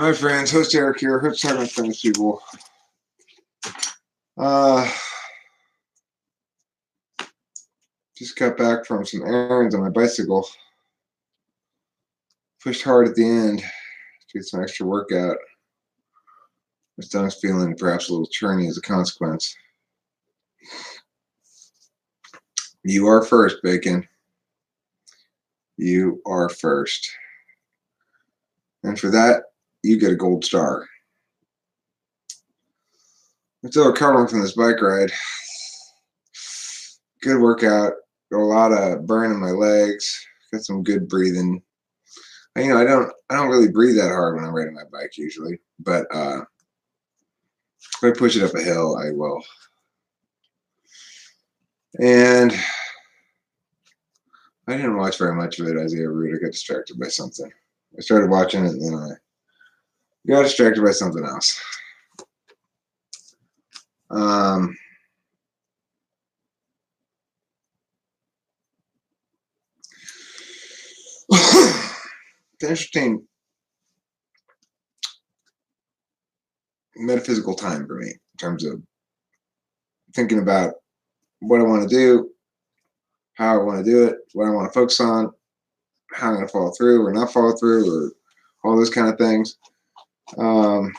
Hi friends, host Eric here. Hope talking with famous people. Just got back from some errands on my bicycle. Pushed hard at the end to get some extra workout. My stomach's feeling perhaps a little churny as a consequence. You are first, Bacon. You are first. And for that, you get a gold star. I'm still recovering from this bike ride. Good workout. Got a lot of burn in my legs. Got some good breathing. I don't really breathe that hard when I'm riding my bike usually, but if I push it up a hill, I will. And I didn't watch very much of it, Isaiah Root. I got distracted by something. I started watching it, and then I got distracted by something else. It's an interesting metaphysical time for me in terms of thinking about what I want to do, how I want to do it, what I want to focus on, how I'm going to follow through or not follow through, or all those kind of things. I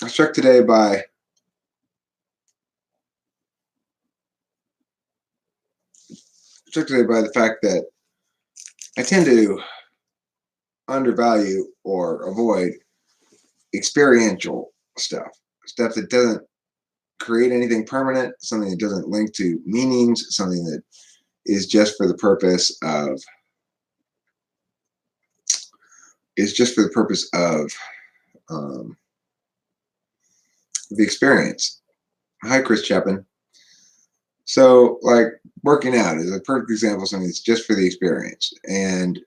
was struck today by the fact that I tend to undervalue or avoid experiential stuff that doesn't create anything permanent, something that doesn't link to meanings, something that is just for the purpose of the experience. Hi, Chris Chapin. So, like, working out is a perfect example of something that's just for the experience, and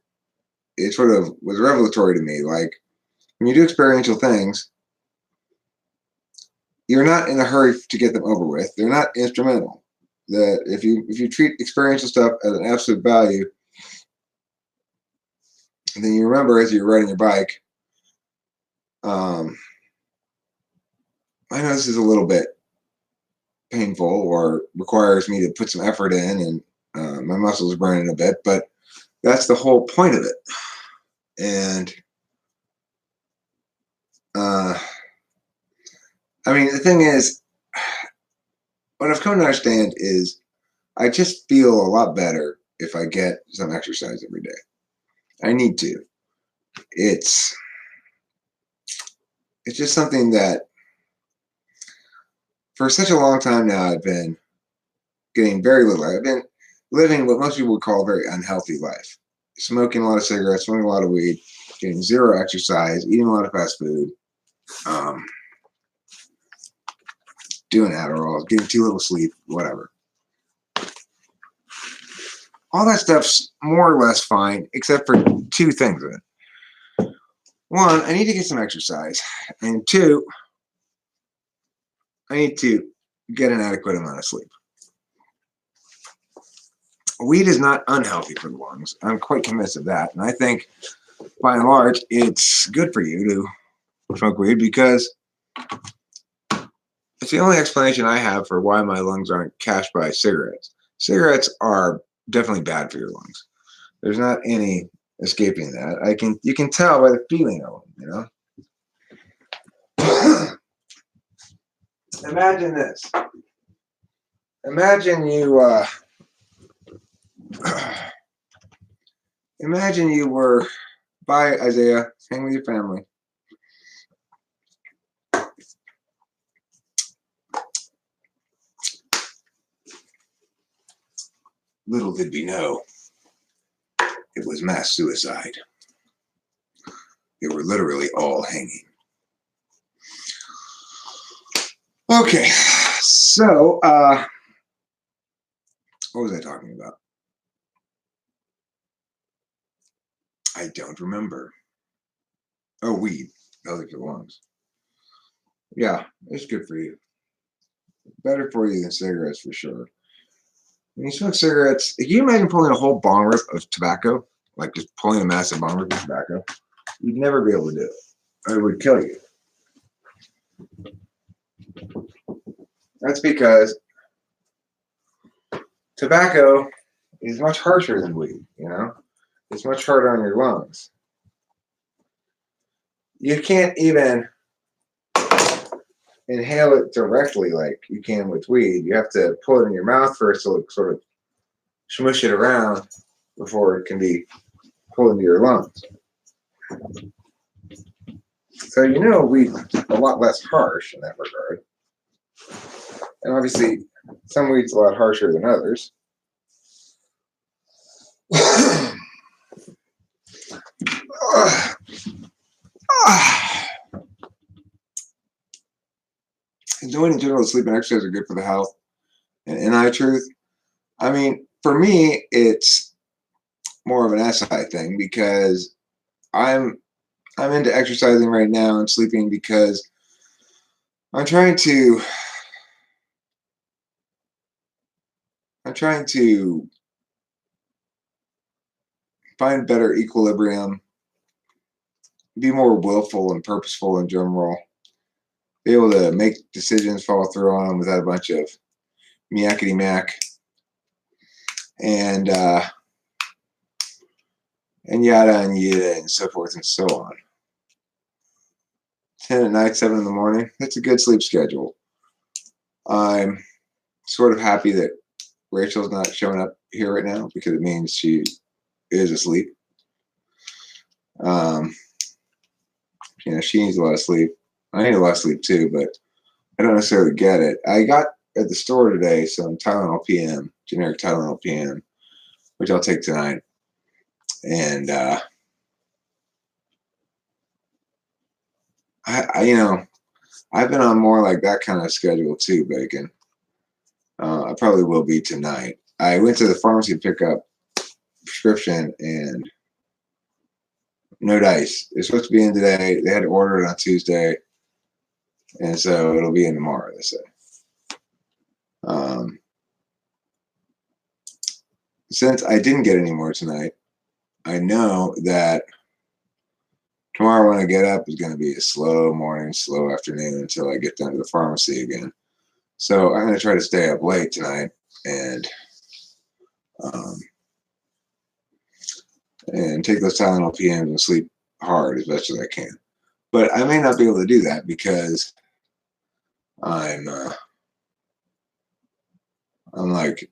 it sort of was revelatory to me. Like, when you do experiential things, you're not in a hurry to get them over with. They're not instrumental. That if you treat experiential stuff as an absolute value, and then you remember as you're riding your bike, I know this is a little bit painful or requires me to put some effort in, and my muscles are burning a bit, but that's the whole point of it. And the thing is, what I've come to understand is I just feel a lot better if I get some exercise every day. I need to. It's just something that for such a long time now I've been getting very little. I've been living what most people would call a very unhealthy life. Smoking a lot of cigarettes, smoking a lot of weed, getting zero exercise, eating a lot of fast food, doing Adderall, getting too little sleep, whatever. All that stuff's more or less fine, except for two things of it. One, I need to get some exercise, and two, I need to get an adequate amount of sleep. Weed is not unhealthy for the lungs. I'm quite convinced of that, and I think, by and large, it's good for you to smoke weed because it's the only explanation I have for why my lungs aren't cashed by cigarettes. Cigarettes are definitely bad for your lungs. There's not any escaping that. You can tell by the feeling of them, Imagine this. Imagine you were by Isaiah, hang with your family. Little did we know, it was mass suicide. They were literally all hanging. Okay, so what was I talking about? I don't remember. Oh, weed. Healthy for the lungs. Yeah, it's good for you. Better for you than cigarettes for sure. When you smoke cigarettes, can you imagine pulling a whole bong rip of tobacco? Like just pulling a massive bong rip of tobacco? You'd never be able to do it. It would kill you. That's because tobacco is much harsher than weed, you know? It's much harder on your lungs. You can't even inhale it directly like you can with weed. You have to pull it in your mouth first to sort of smush it around before it can be pulled into your lungs. So you know weed's a lot less harsh in that regard. And obviously some weed's a lot harsher than others. Doing in general, sleep and exercise are good for the health. And I truth, I mean, for me, it's more of an SI thing because I'm into exercising right now and sleeping because I'm trying to find better equilibrium, be more willful and purposeful in general, be able to make decisions, follow through on them without a bunch of meackety mac, and yada and yada and so forth and so on. 10 at night, 7 in the morning. That's a good sleep schedule. I'm sort of happy that Rachel's not showing up here right now because it means she is asleep. You know, she needs a lot of sleep. I need a lot of sleep too, but I don't necessarily get it. I got at the store today some Tylenol PM, generic Tylenol PM, which I'll take tonight. And you know, I've been on more like that kind of schedule too, Bacon. I probably will be tonight. I went to the pharmacy to pick up prescription and no dice. It's supposed to be in today. They had to order it on Tuesday, and so it'll be in tomorrow, they say. Since I didn't get any more tonight, I know that tomorrow when I get up is going to be a slow morning, slow afternoon until I get down to the pharmacy again. So I'm going to try to stay up late tonight and take those Tylenol PMs and sleep hard as best as I can. But I may not be able to do that because I'm like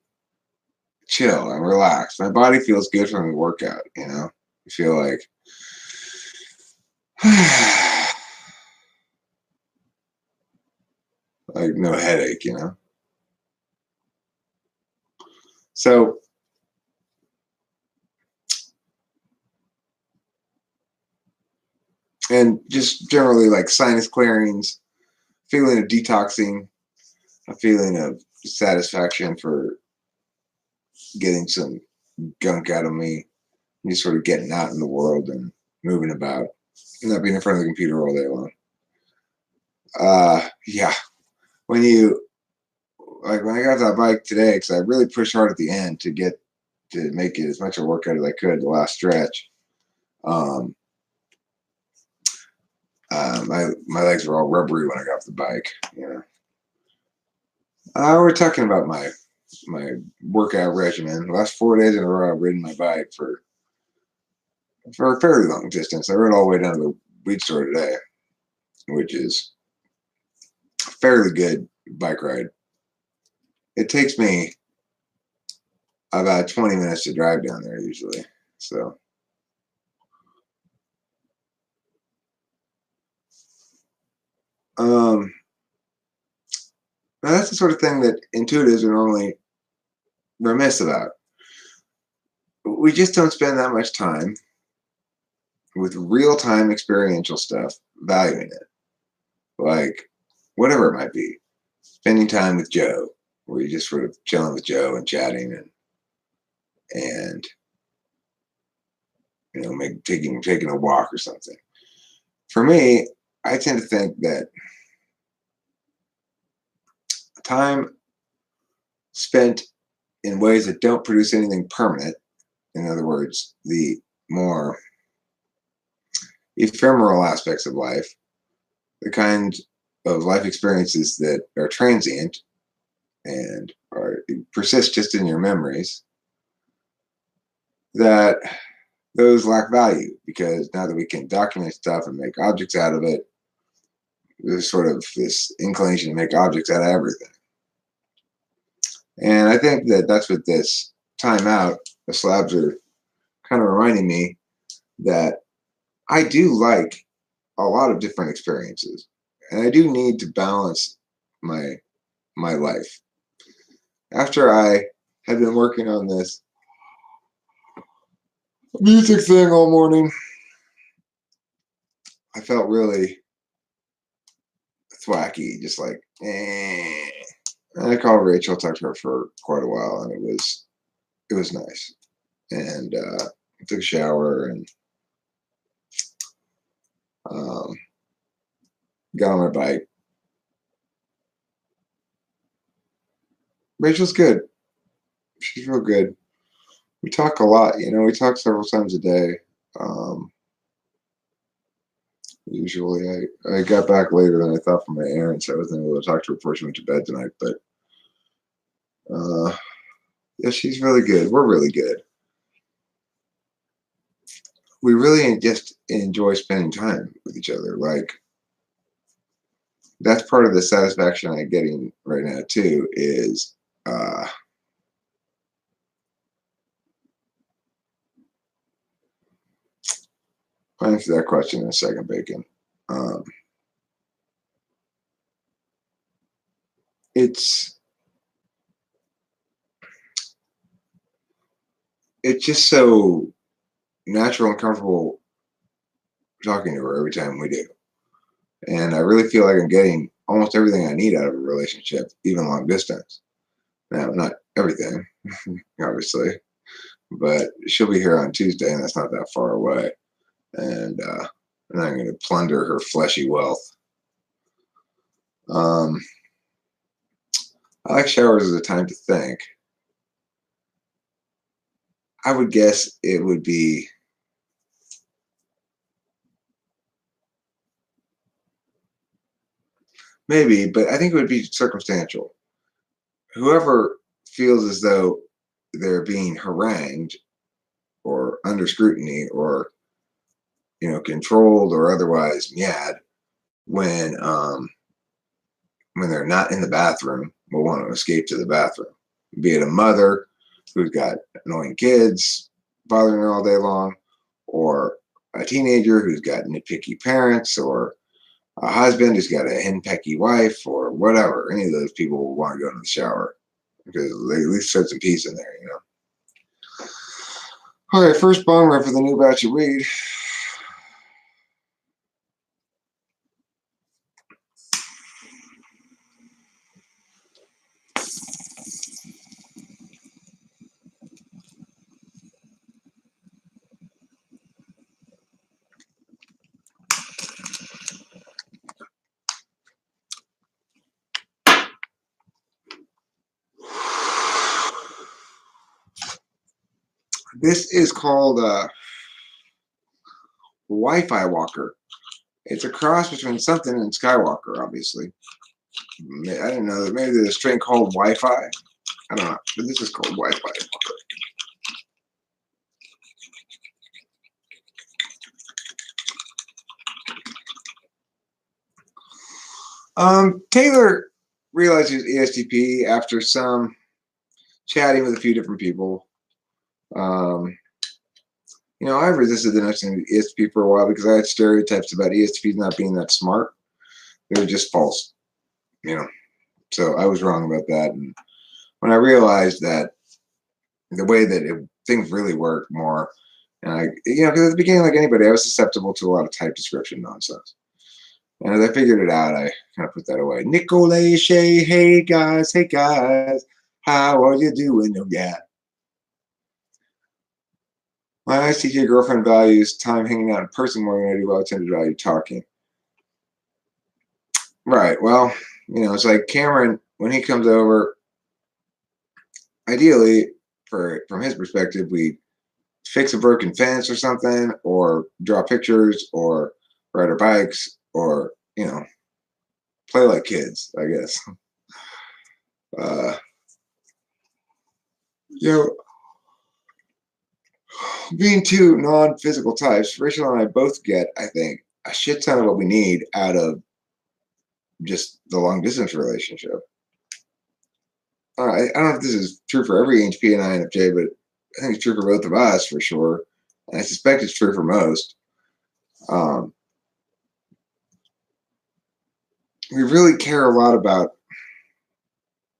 chill, I'm relaxed. My body feels good from the workout, you know. I feel like like no headache, you know. So and just generally like sinus clearings, feeling of detoxing, a feeling of satisfaction for getting some gunk out of me, and just sort of getting out in the world and moving about, and not being in front of the computer all day long. Yeah, when I got that bike today, because I really pushed hard at the end to make it as much a workout as I could the last stretch. My legs were all rubbery when I got off the bike. You know, we're talking about my workout regimen. The last 4 days in a row, I've ridden my bike for a fairly long distance. I rode all the way down to the weed store today, which is a fairly good bike ride. It takes me about 20 minutes to drive down there usually. So now that's the sort of thing that intuitives are normally remiss about. We just don't spend that much time with real-time experiential stuff valuing it. Like whatever it might be. Spending time with Joe, where you're just sort of chilling with Joe and chatting and you know, taking a walk or something. For me, I tend to think that time spent in ways that don't produce anything permanent, in other words, the more ephemeral aspects of life, the kind of life experiences that are transient and persist just in your memories, that those lack value because now that we can document stuff and make objects out of it, there's sort of this inclination to make objects out of everything. And I think that that's what this time out, the slabs are kind of reminding me that I do like a lot of different experiences, and I do need to balance my life. After I had been working on this music thing all morning, I felt really thwacky, just like, eh. And I called Rachel, talked to her for quite a while, and it was nice. And I took a shower and um, got on my bike. Rachel's good. She's real good. We talk a lot, we talk several times a day. Usually I got back later than I thought from my errands, so I wasn't able to talk to her before she went to bed tonight, but yeah, she's really good. We're really good. We really just enjoy spending time with each other. Like, that's part of the satisfaction I'm getting right now too, is I'll answer that question in a second, Bacon. It's just so natural and comfortable talking to her every time we do. And I really feel like I'm getting almost everything I need out of a relationship, even long distance. Now, not everything, obviously, but she'll be here on Tuesday, and that's not that far away. And I'm going to plunder her fleshy wealth. I like showers as a time to think. I would guess it would be maybe, but I think it would be circumstantial. Whoever feels as though they're being harangued or under scrutiny or controlled or otherwise mad when they're not in the bathroom will want to escape to the bathroom. Be it a mother who's got annoying kids bothering her all day long, or a teenager who's got nitpicky parents, or a husband who's got a henpecky wife, or whatever. Any of those people will want to go to the shower because they at least set some peace in there. All right, first bong rip for the new batch of weed. This is called Wi-Fi Walker. It's a cross between something and Skywalker, obviously. I don't know. Maybe there's a strain called Wi-Fi. I don't know. But this is called Wi-Fi Walker. Taylor realized he was ESTP after some chatting with a few different people. I resisted the notion of ESTP for a while because I had stereotypes about ESTPs not being that smart. They were just false, So I was wrong about that. And when I realized that the way that things really work more, and because at the beginning, like anybody, I was susceptible to a lot of type description nonsense. And as I figured it out, I kind of put that away. Nicolay Shay, hey guys, how are you doing? Oh yeah. My ICT girlfriend values time hanging out in person more than I do. Well, I tend to value talking. Right. Well, it's like Cameron, when he comes over, ideally, from his perspective, we fix a broken fence or something, or draw pictures, or ride our bikes, or play like kids, I guess. Uh, you know, being two non-physical types, Rachel and I both get, I think, a shit ton of what we need out of just the long distance relationship. I don't know if this is true for every HPA and INFJ, but I think it's true for both of us for sure. And I suspect it's true for most. Um, we really care a lot about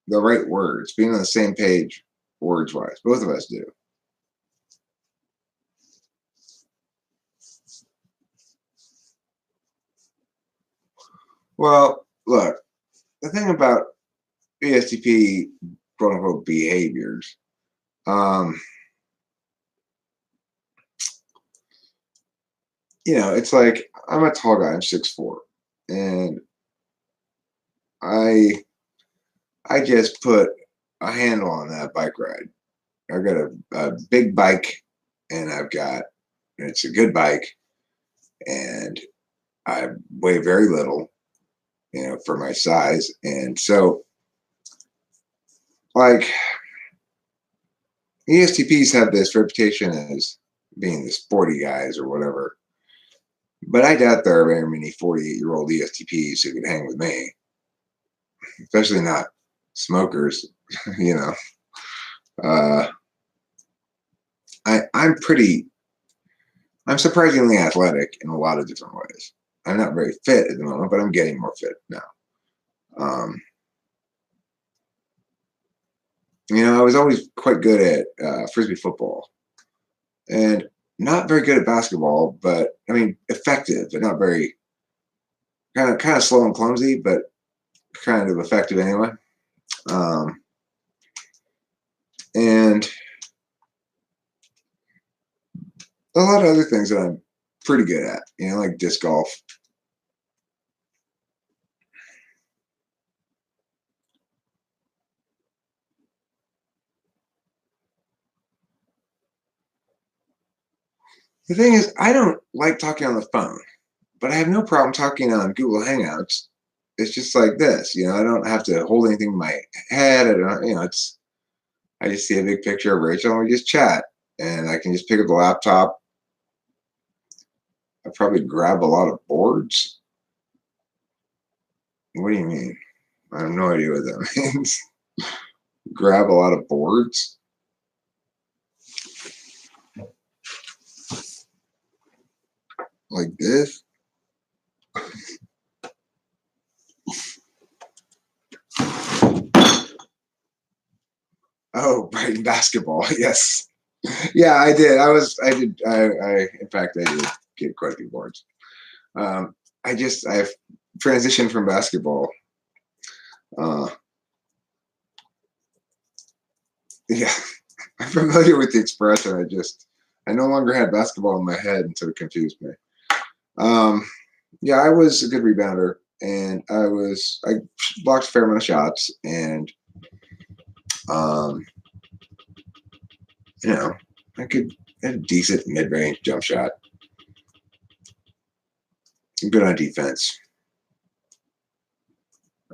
the right words, being on the same page words wise. Both of us do. Well, look, the thing about ESTP quote unquote behaviors, um, it's like I'm a tall guy, I'm 6'4", and I just put a handle on that bike ride. I've got a big bike, and it's a good bike, and I weigh very little, for my size. And so, like, ESTPs have this reputation as being the sporty guys or whatever. But I doubt there are very many 48-year-old ESTPs who could hang with me, especially not smokers, you know. Uh, I'm surprisingly athletic in a lot of different ways. I'm not very fit at the moment, but I'm getting more fit now. Um, I was always quite good at frisbee football, and not very good at basketball, but I mean effective, but not very kind of slow and clumsy, but kind of effective anyway. Um, and a lot of other things that I'm pretty good at, like disc golf. The thing is, I don't like talking on the phone, but I have no problem talking on Google Hangouts. It's just like this, I don't have to hold anything in my head. I don't, I just see a big picture of Rachel and we just chat, and I can just pick up the laptop. I probably grab a lot of boards. What do you mean? I have no idea what that means. Grab a lot of boards. Like this. Oh, right, basketball. Yes. Yeah, I did. In fact, I did get quite a few boards. I've transitioned from basketball. Uh, yeah, I'm familiar with the expression. I no longer had basketball in my head, and so it confused me. Yeah, I was a good rebounder, and I blocked a fair amount of shots, and um, I could had a decent mid-range jump shot. Good on defense.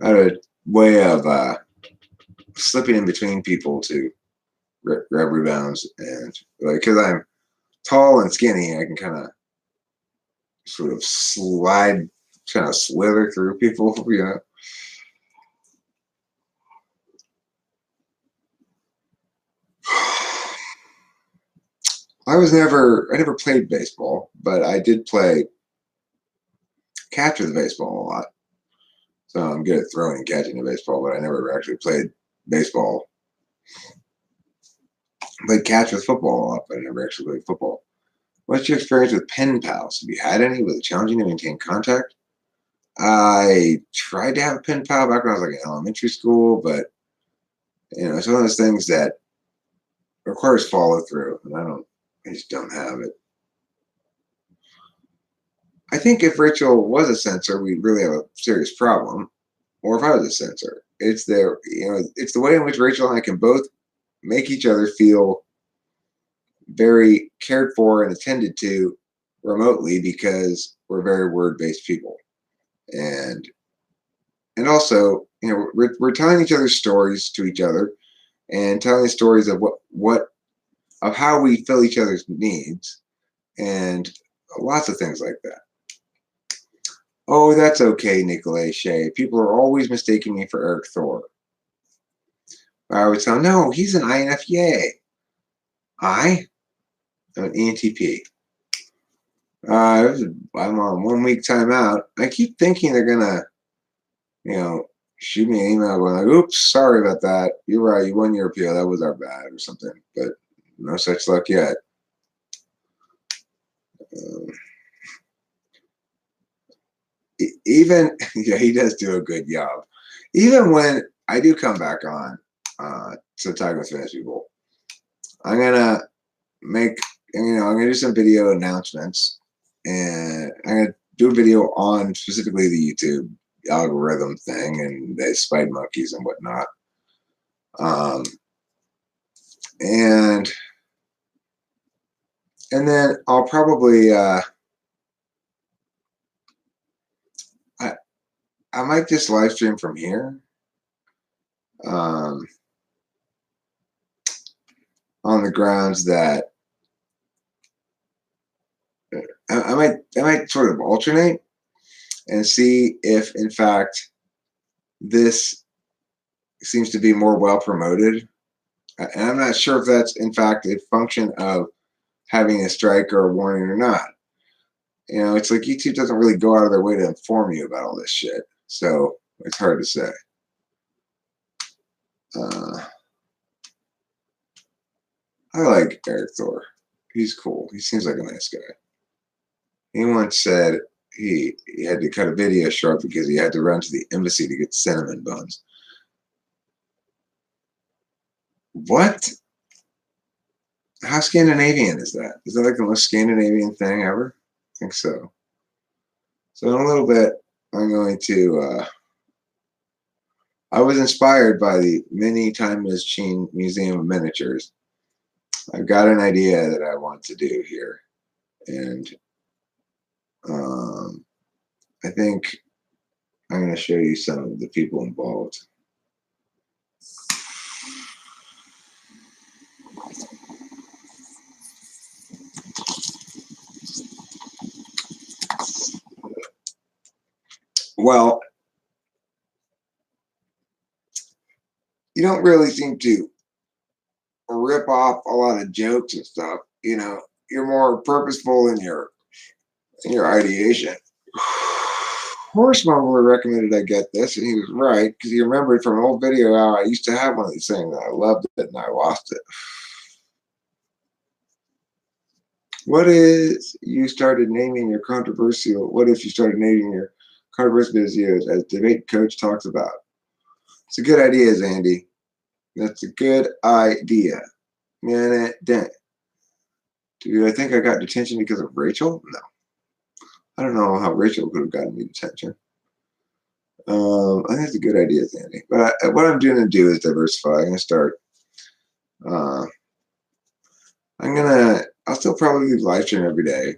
I had a way of slipping in between people to grab rebounds, and because I'm tall and skinny, I can kind of sort of kind of slither through people, I never played baseball, but I did play catch with the baseball a lot. So I'm good at throwing and catching the baseball, but I never actually played baseball. I played catch with football a lot, but I never actually played football. What's your experience with pen pals? Have you had any? Was it challenging to maintain contact? I tried to have a pen pal back when I was like in elementary school, but it's one of those things that requires follow through, and I just don't have it. I think if Rachel was a censor, we'd really have a serious problem. Or if I was a censor, it's it's the way in which Rachel and I can both make each other feel very cared for and attended to remotely because we're very word-based people. And also, we're telling each other's stories to each other and telling stories of of how we fill each other's needs and lots of things like that. Oh, that's okay, Nicolay Shea. People are always mistaking me for Eric Thor. I would tell them, no, he's an INFPA. I'm an ENTP. I'm on 1 week timeout. I keep thinking they're gonna, shoot me an email going like, oops, sorry about that. You're right, you won your appeal. That was our bad or something. But no such luck yet. Even, yeah, he does do a good job. Even when I do come back on to talk with Finnish people, I'm gonna make, I'm gonna do some video announcements, and I'm gonna do a video on specifically the YouTube algorithm thing and the spite monkeys and whatnot. And then I'll probably I might just live stream from here. On the grounds that I might sort of alternate and see if in fact this seems to be more well promoted. And I'm not sure if that's in fact a function of having a strike or a warning or not. It's like YouTube doesn't really go out of their way to inform you about all this shit. So it's hard to say. I like Eric Thor. He's cool. He seems like a nice guy. He once said he had to cut a video short because he had to run to the embassy to get cinnamon buns. What? How Scandinavian is that? Is that like the most Scandinavian thing ever? I think so. So in a little bit, I'm going to... I was inspired by the Mini Time Machine Museum of Miniatures. I've got an idea that I want to do here. And I think I'm going to show you some of the people involved. Well, you don't really seem to rip off a lot of jokes and stuff. You're more purposeful in your ideation. Horse Mumbler recommended I get this, and he was right, because he remembered from an old video how I used to have one of these things, and I loved it, and I lost it. What if you started naming your controversial videos as Debate Coach talks about? It's a good idea, Zandy. That's a good idea. Man, do I think I got detention because of Rachel? No. I don't know how Rachel could have gotten me detention. I think it's a good idea, Zandy. But what I'm going to do is diversify. I'm going to start. I'll still probably live stream every day.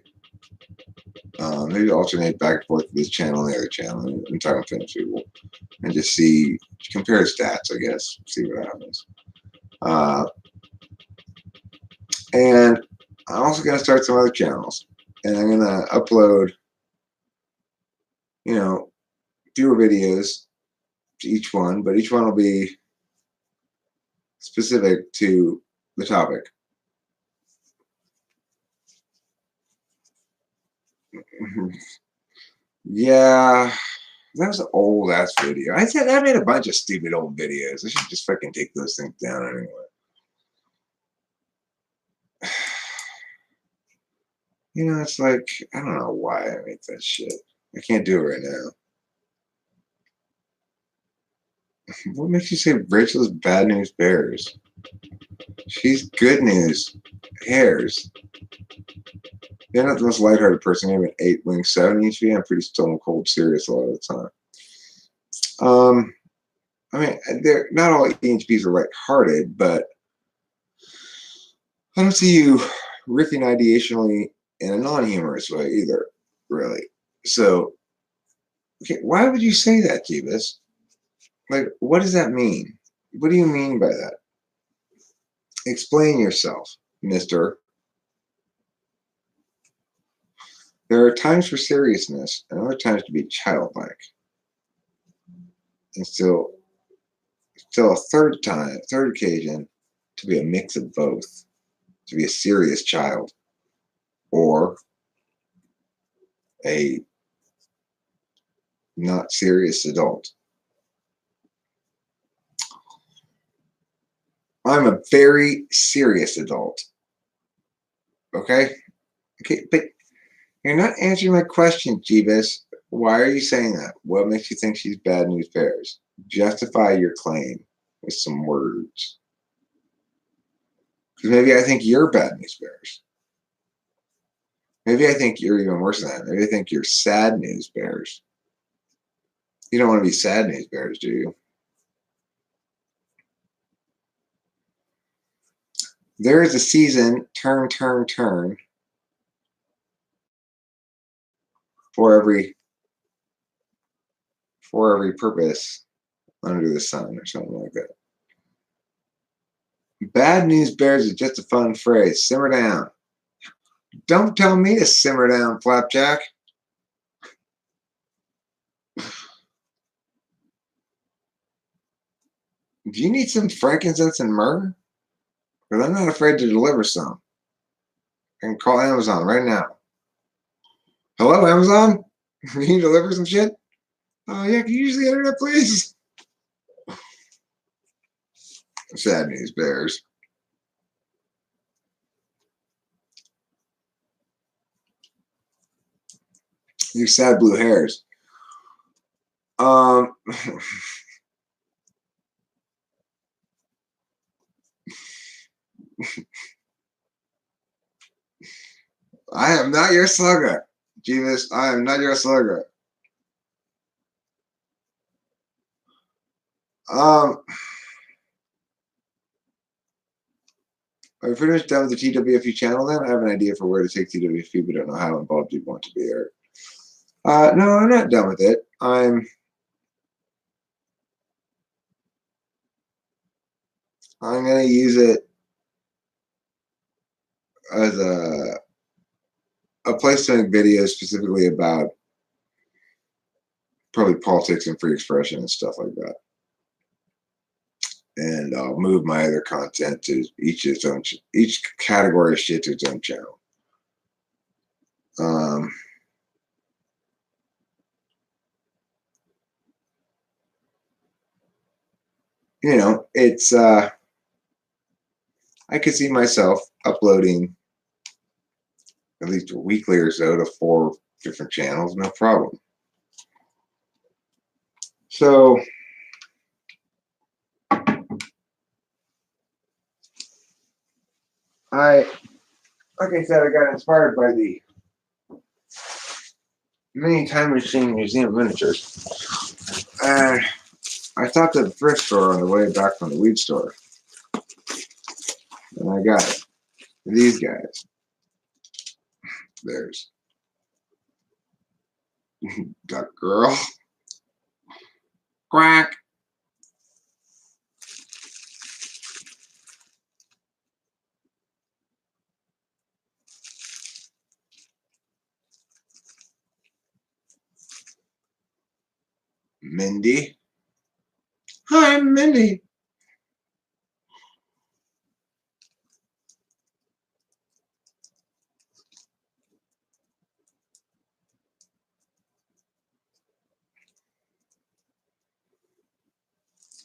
Maybe alternate back and forth to this channel and the other channel and talk to Finnish people and just compare stats, I guess, see what happens. And I'm also going to start some other channels, and I'm going to upload, fewer videos to each one, but each one will be specific to the topic. Yeah, that was an old ass video. I made a bunch of stupid old videos. I should just fucking take those things down anyway. It's like, I don't know why I make that shit. I can't do it right now. What makes you say Rachel's bad news bears? She's good news hares. You're not the most lighthearted person. You have an 8 wing 7 HP. I'm pretty stone cold serious a lot of the time. I mean, they're not all EHPs are lighthearted, but I don't see you riffing ideationally in a non-humorous way either, really. So, okay, why would you say that, Jeebus? Like, what does that mean? What do you mean by that? Explain yourself, mister. There are times for seriousness and other times to be childlike. And still a third occasion to be a mix of both, to be a serious child or a not serious adult. I'm a very serious adult. Okay? Okay, but you're not answering my question, Jeebus. Why are you saying that? What makes you think she's bad news bears? Justify your claim with some words. Because maybe I think you're bad news bears. Maybe I think you're even worse than that. Maybe I think you're sad news bears. You don't want to be sad news bears, do you? There is a season, turn for every purpose under the sun, or something like that. Bad news bears is just a fun phrase. Simmer down. Don't tell me to simmer down, Flapjack. Do you need some frankincense and myrrh? Because I'm not afraid to deliver some. I can call Amazon right now. Hello, Amazon? Can you deliver some shit? Oh, yeah, can you use the internet, please? Sad news bears. You sad blue hairs. I am not your slugger, Jeebus. I am not your slugger. Are we pretty much done with the TWFU channel then? I have an idea for where to take TWFU, but don't know how involved you want to be here. No, I'm not done with it. I'm gonna use it as a place to make videos specifically about probably politics and free expression and stuff like that. And I'll move my other content to each category of shit to its own channel. You know, it's I could see myself uploading at least a weekly or so to 4 different channels, no problem. So like I said, I got inspired by the Mini Time Machine Museum of Miniatures. And I stopped at the thrift store on the way back from the weed store. And I got these guys. There's Duck Girl. Quack. Mindy. Hi, I'm Mindy.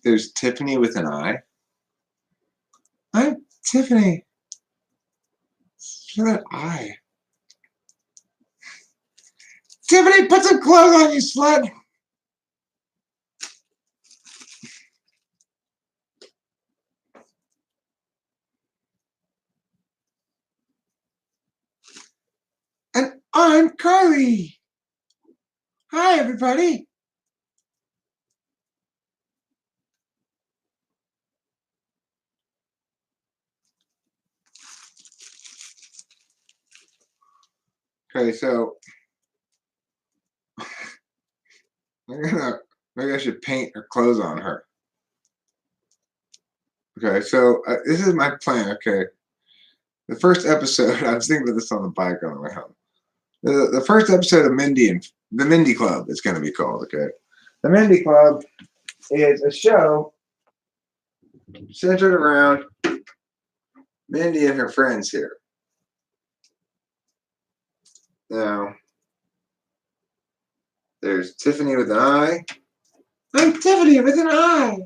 There's Tiffany with an I. I'm Tiffany. Look at that eye. Tiffany, put some clothes on, you slut. And I'm Carly. Hi, everybody. Okay, so maybe I should paint her clothes on her. Okay, so this is my plan. Okay, the first episode, I was thinking about this on the bike on the way home. The first episode of Mindy and the Mindy Club is going to be called. Okay, the Mindy Club is a show centered around Mindy and her friends here. Now, there's Tiffany with an I. I'm Tiffany with an I.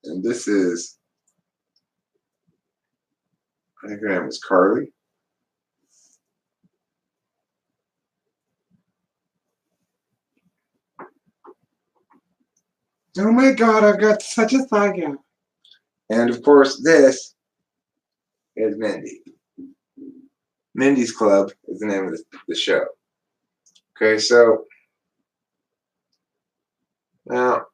And this is, I think her name was Carly. Oh my God, I've got such a thigh gap. And of course, this is Mindy. Mindy's Club is the name of the show. Okay, so now,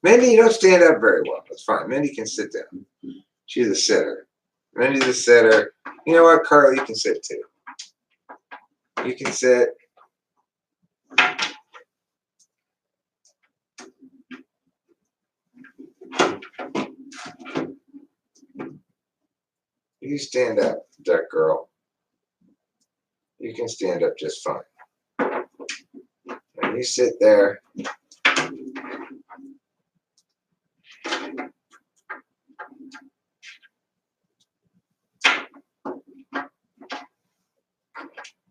Mindy, you don't stand up very well. That's fine. Mindy can sit down. She's a sitter. Mindy's a sitter. You know what, Carly, you can sit too. You can sit. You stand up, duck girl. You can stand up just fine. And you sit there.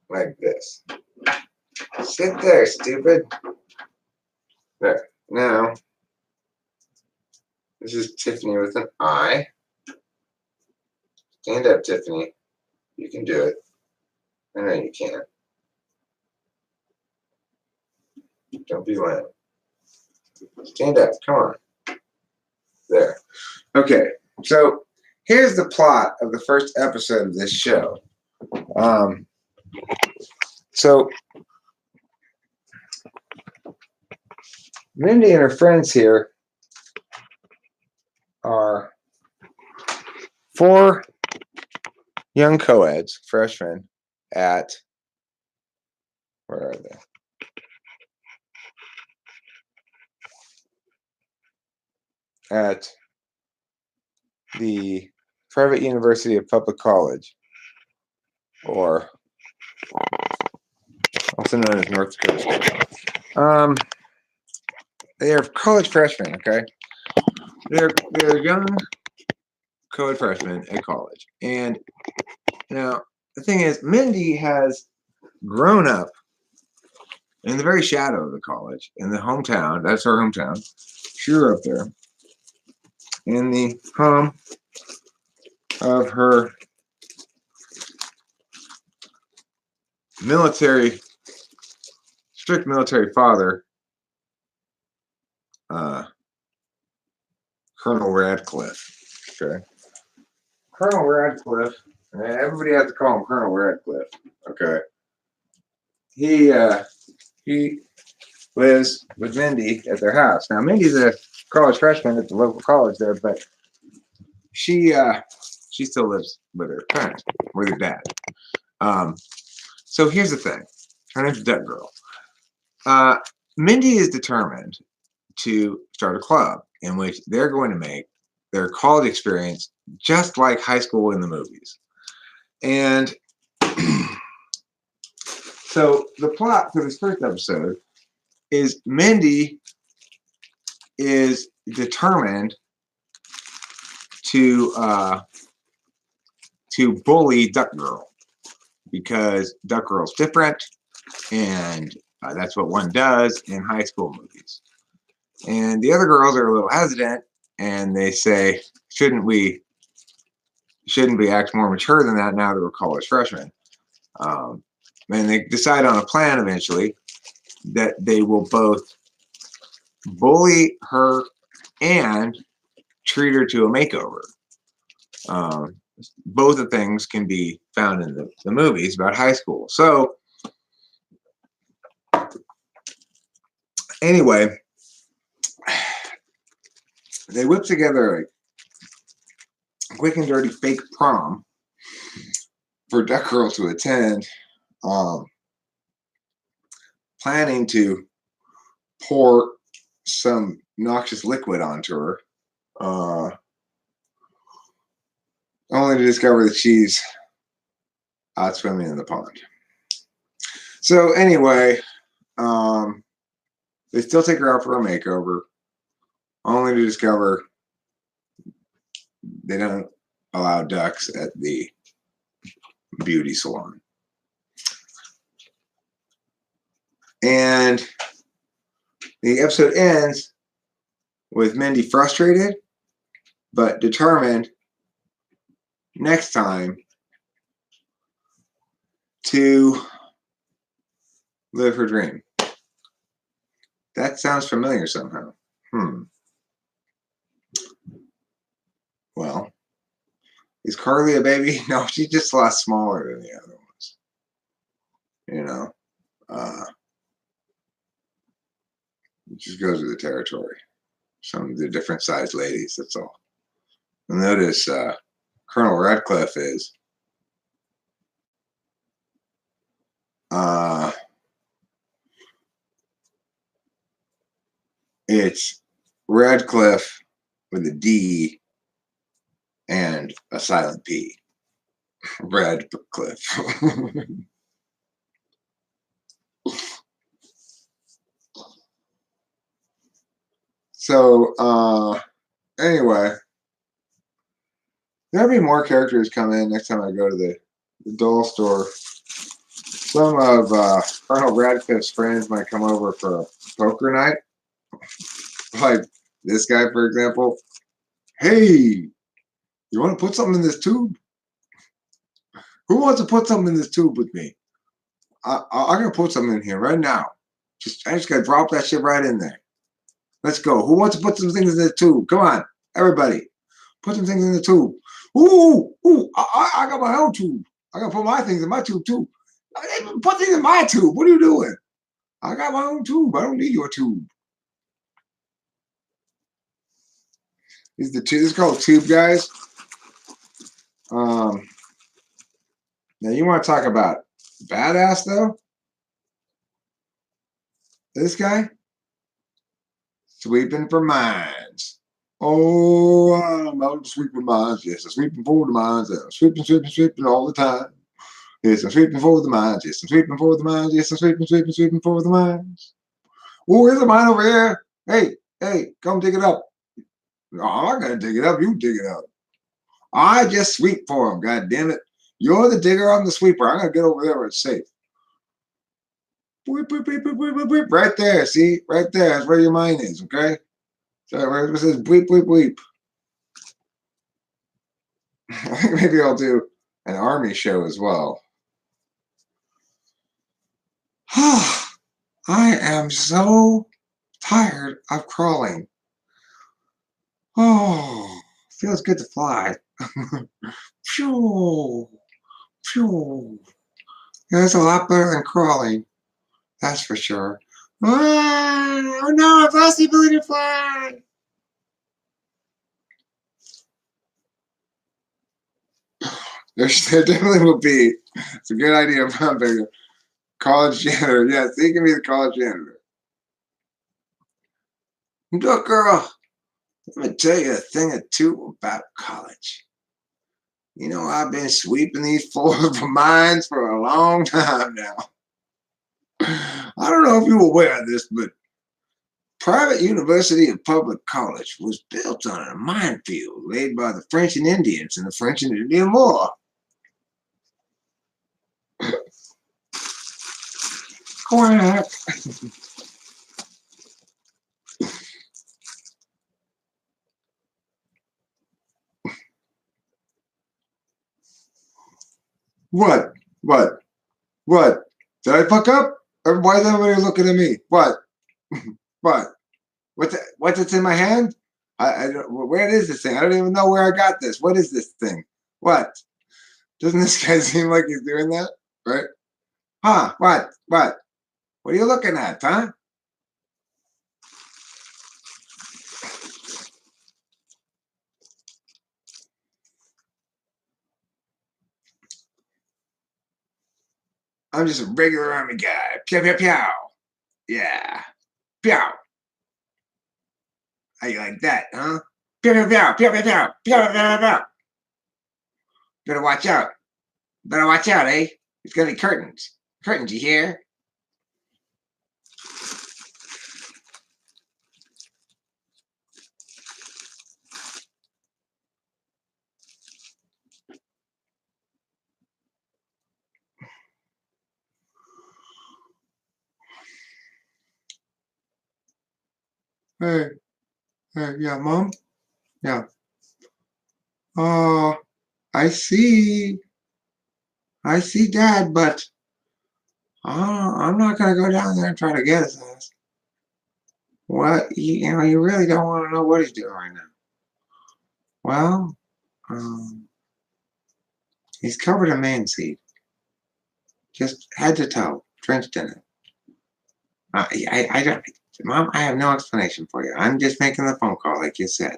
Like this. Sit there, stupid. There. Now, this is Tiffany with an I. Stand up, Tiffany. You can do it. I know you can. Don't be lame. Stand up. Come on. There. Okay. So here's the plot of the first episode of this show. So Mindy and her friends here are 4 young co-eds, freshmen, at, where are they? At the Private University of Public College, or also known as North Dakota State. They are college freshmen, okay? They're young co-ed freshmen at college. And now the thing is, Mindy has grown up in the very shadow of the college, in the hometown. That's her hometown. She grew up there. In the home of her strict military father, Colonel Radcliffe. Okay. Colonel Radcliffe, everybody has to call him Colonel Radcliffe. Okay. He lives with Mindy at their house. Now, Mindy's a college freshman at the local college there, but she still lives with her parents, with her dad. So here's the thing. Her name's Duck Girl. Mindy is determined to start a club in which they're going to make their college experience just like high school in the movies. And so the plot for this first episode is Mindy is determined to bully Duck Girl because Duck Girl's different, and that's what one does in high school movies. And the other girls are a little hesitant, and they say, shouldn't we act more mature than that now that we're college freshmen? And they decide on a plan eventually that they will both bully her and treat her to a makeover. Both of things can be found in the movies about high school. So anyway, they whip together a quick and dirty fake prom for a deck girl to attend, um, planning to pour some noxious liquid onto her, only to discover that she's out swimming in the pond. So anyway, they still take her out for a makeover, only to discover they don't allow ducks at the beauty salon. And the episode ends with Mindy frustrated, but determined next time to live her dream. That sounds familiar somehow. Well, is Carly a baby? No, she's just a lot smaller than the other ones. You know, it just goes with the territory. Some of the different sized ladies, that's all. And notice Colonel Radcliffe is it's Radcliffe with a D and a silent P. Radcliffe. So anyway, there'll be more characters come in next time I go to the doll store. Some of Colonel Radcliffe's friends might come over for a poker night. Like this guy, for example. Hey, you want to put something in this tube? Who wants to put something in this tube with me? I'm going to put something in here right now. I just got to drop that shit right in there. Let's go. Who wants to put some things in the tube? Come on, everybody. Put some things in the tube. Ooh, I got my own tube. I got to put my things in my tube, too. Put things in my tube. What are you doing? I got my own tube. I don't need your tube. This is called Tube Guys. Now, you want to talk about badass, though? This guy? Sweeping for mines. Oh, I'm out sweeping mines. Yes, I'm sweeping for the mines. I'm sweeping all the time. Yes, I'm sweeping for the mines. Yes, I'm sweeping for the mines. Yes, I'm sweeping for the mines. Oh, there's a mine over here. Hey, come dig it up. No, I'm not going to dig it up. You dig it up. I just sweep for them. God damn it. You're the digger. I'm the sweeper. I'm going to get over there where it's safe. Weep, weep, weep, weep, weep, weep. Right there. See? Right there. That's where your mine is. Okay? So it says bleep, bleep, bleep. I think maybe I'll do an army show as well. I am so tired of crawling. Oh, feels good to fly. Phew, phew. That's a lot better than crawling. That's for sure. Oh no, I've lost the ability to fly. There definitely will be. It's a good idea. I'm bigger. College janitor. Yes, he can be the college janitor. Look, girl, let me tell you a thing or two about college. You know, I've been sweeping these floors of mines for a long time now. I don't know if you're aware of this, but private university and public college was built on a minefield laid by the French and Indians in the French and Indian War. Quack. What? Did I fuck up? Why is everybody looking at me? What? What? What's it's in my hand? I don't, where is this thing? I don't even know where I got this. What is this thing? What? Doesn't this guy seem like he's doing that? Right? Huh? What? What are you looking at, huh? I'm just a regular army guy. Pew, pew, pew. Yeah. Pew. How you like that, huh? Pew, pew, pew, pew, pew, pew, pew, pew, pew, pew. Better watch out. Better watch out, eh? It's gonna be curtains. Curtains, you hear? Hey, hey, yeah, Mom? Yeah. Oh, I see. I see Dad, but I'm not gonna go down there and try to get his ass. What? You really don't want to know what he's doing right now. Well, um, he's covered in man seed, just head to toe, drenched in it. I don't, Mom, I have no explanation for you. I'm just making the phone call, like you said.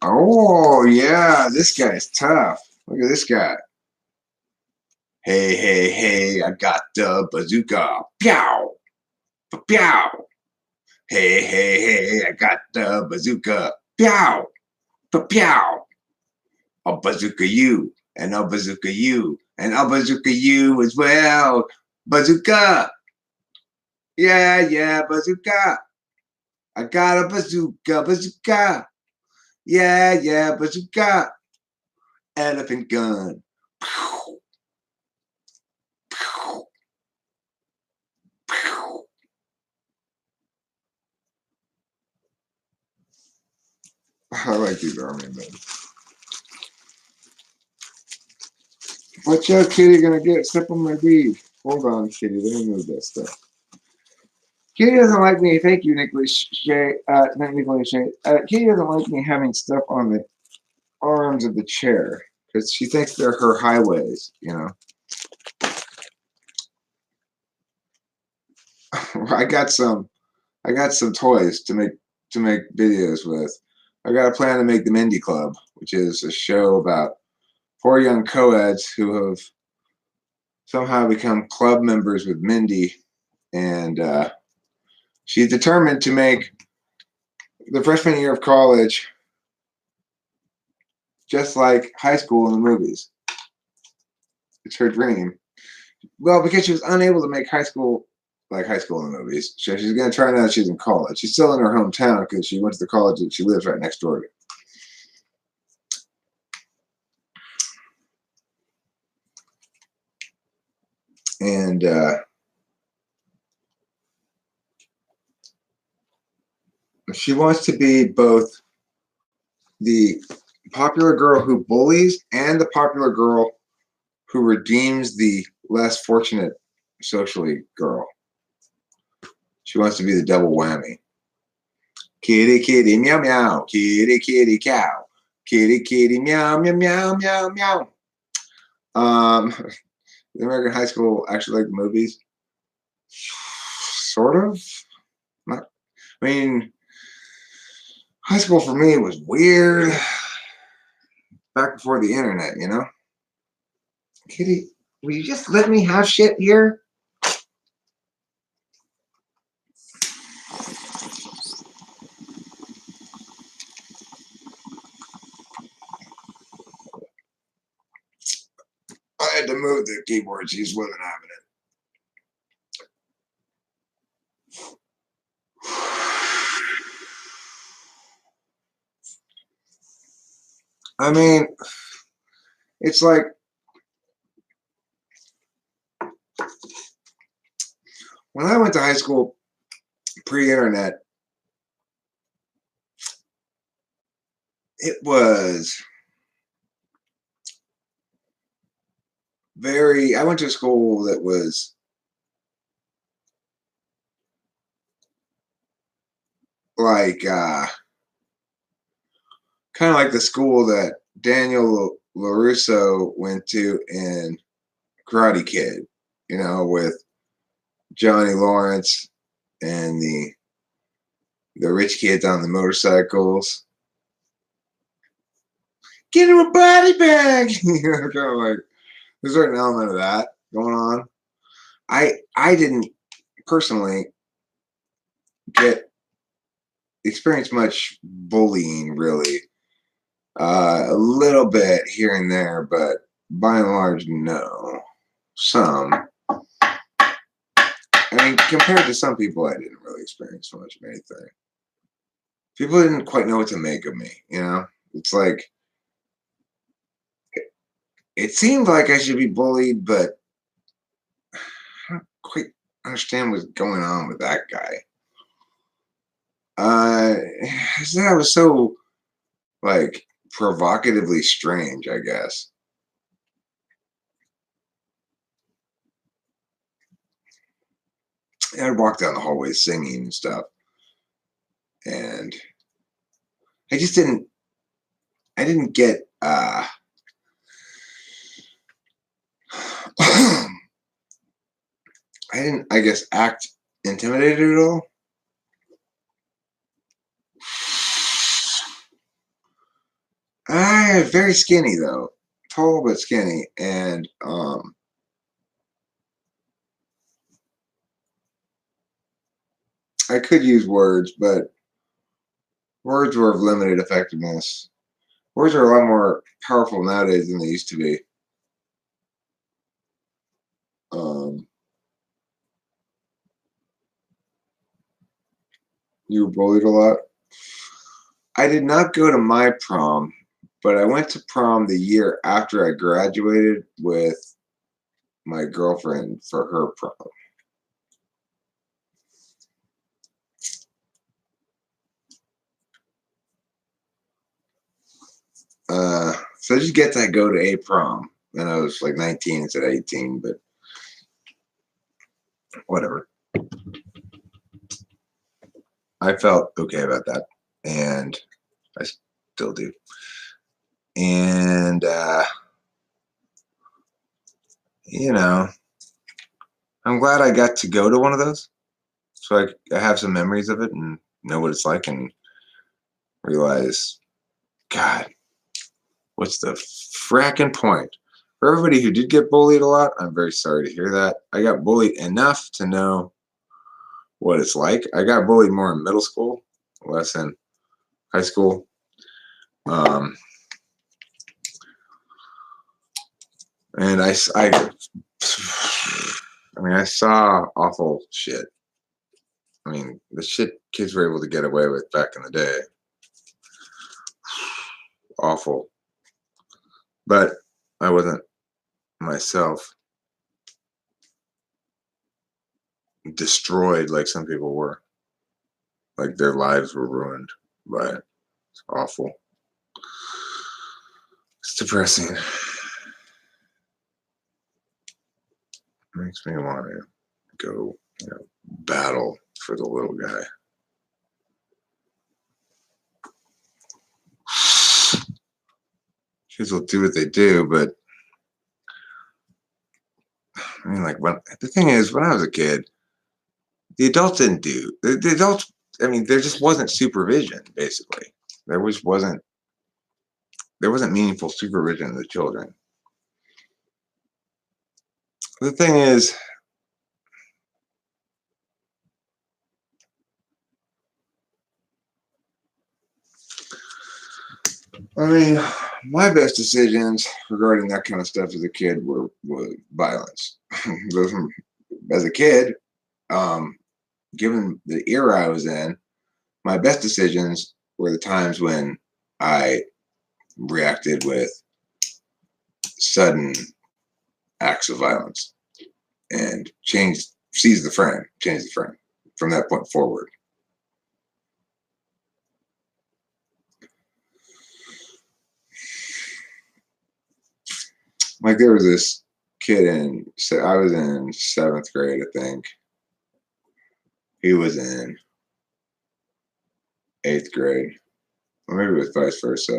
Oh, yeah, this guy's tough. Look at this guy. Hey, hey, hey, I got the bazooka. Pow! Pow! Hey, hey, hey, I got the bazooka. Pow! Pow! I'll bazooka you, and I'll bazooka you, and I'll bazooka you as well. Bazooka! Yeah, yeah, bazooka! I got a bazooka, bazooka! Yeah, yeah, bazooka! Elephant gun. Pow! Pow! Pow! I like these army men. Watch out, Kitty, gonna get step on my beef. Hold on, Kitty, let me move that stuff. Kitty doesn't like me. Thank you, Nicholas Shea. Not Nicholas Shea. Kitty doesn't like me having stuff on the arms of the chair because she thinks they're her highways. I got some. I got some toys to make videos with. I got a plan to make the Mindy Club, which is a show about four young co-eds who have somehow become club members with Mindy, and she's determined to make the freshman year of college just like high school in the movies. It's her dream. Well, because she was unable to make high school like high school in the movies, so she's going to try now that she's in college. She's still in her hometown because she went to the college that she lives right next door to. And she wants to be both the popular girl who bullies and the popular girl who redeems the less fortunate socially girl. She wants to be the double whammy. Kitty, kitty, meow, meow. Kitty, kitty, cow. Kitty, kitty, meow, meow, meow, meow, meow. Um, the American High School actually like movies. Sort of. Not, I mean, high school for me was weird. Back before the internet. Kitty, will you just let me have shit here? I had to move the keyboard. She's wasn't having it. I mean, it's like when I went to high school pre-internet, it was I went to a school that was like kind of like the school that Daniel LaRusso went to in Karate Kid, with Johnny Lawrence and the rich kids on the motorcycles. Get him a body bag. You know, kind of like there's a certain element of that going on. I didn't personally experience much bullying really. A little bit here and there, but by and large, no. Some. I mean, compared to some people, I didn't really experience much of anything. People didn't quite know what to make of me, you know? It's like, it seemed like I should be bullied, but I don't quite understand what's going on with that guy. That was so, like, provocatively strange, I guess. I'd walk down the hallway singing and stuff. And I didn't get, I didn't, I guess, act intimidated at all. Very skinny though, tall but skinny, and I could use words, but words were of limited effectiveness. Words are a lot more powerful nowadays than they used to be. You were bullied a lot. I did not go to my prom, but I went to prom the year after I graduated with my girlfriend for her prom. So I just get to go to a prom. And I was like 19 instead of 18, but whatever. I felt okay about that, and I still do. And, you know, I'm glad I got to go to one of those, so I have some memories of it and know what it's like and realize, God, what's the fracking point? For everybody who did get bullied a lot, I'm very sorry to hear that. I got bullied enough to know what it's like. I got bullied more in middle school, less in high school. And I mean, I saw awful shit. I mean, the shit kids were able to get away with back in the day. Awful. But I wasn't myself destroyed like some people were. Like their lives were ruined by it. It's awful. It's depressing. It makes me want to go, battle for the little guy. Kids will do what they do, but I mean, like, the thing is, when I was a kid, the adults didn't do the adults. I mean, there just wasn't supervision. Basically, there wasn't meaningful supervision of the children. The thing is, I mean, my best decisions regarding that kind of stuff as a kid were violence. As a kid, given the era I was in, my best decisions were the times when I reacted with sudden acts of violence and change the frame from that point forward. Like there was this kid I was in 7th grade, I think. He was in 8th grade, or maybe it was vice versa.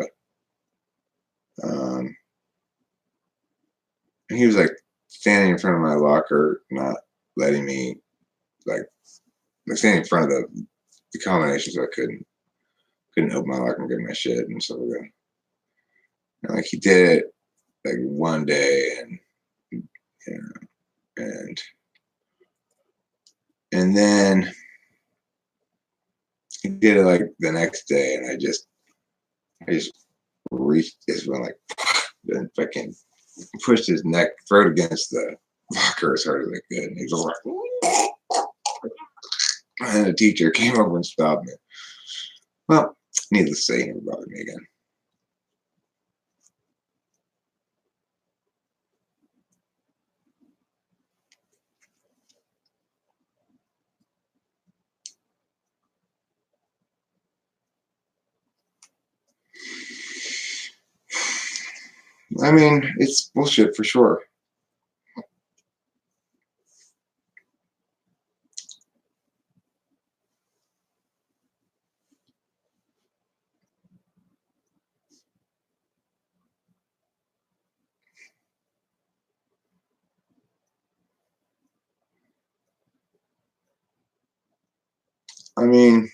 And he was like standing in front of my locker, not letting me, like standing in front of the combinations I couldn't open my locker and get my shit and stuff like that. And like he did it like one day, and you know, and then he did it like the next day, and I just reached this one like and fucking pushed his throat against the locker as hard as I could, and he was like, and the teacher came over and stopped me. Well, needless to say, he never bothered me again. I mean, it's bullshit for sure. I mean,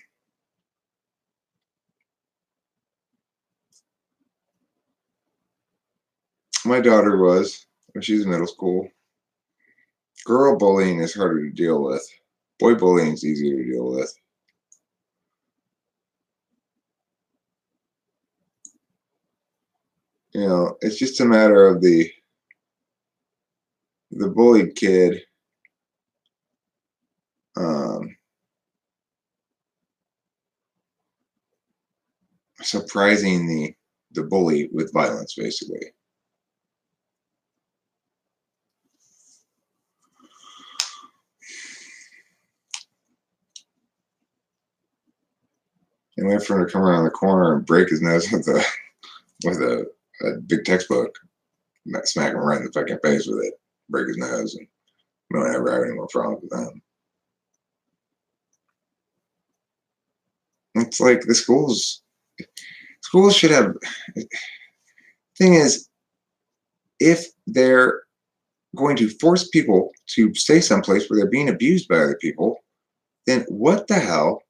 my daughter was, when she's in middle school. Girl bullying is harder to deal with. Boy bullying is easier to deal with. You know, it's just a matter of the bullied kid surprising the bully with violence, basically. And wait for him to come around the corner and break his nose with a big textbook, smack him right in the fucking face with it, break his nose, and we don't ever have any more problems with them. It's like the schools should have. Thing is, if they're going to force people to stay someplace where they're being abused by other people, then what the hell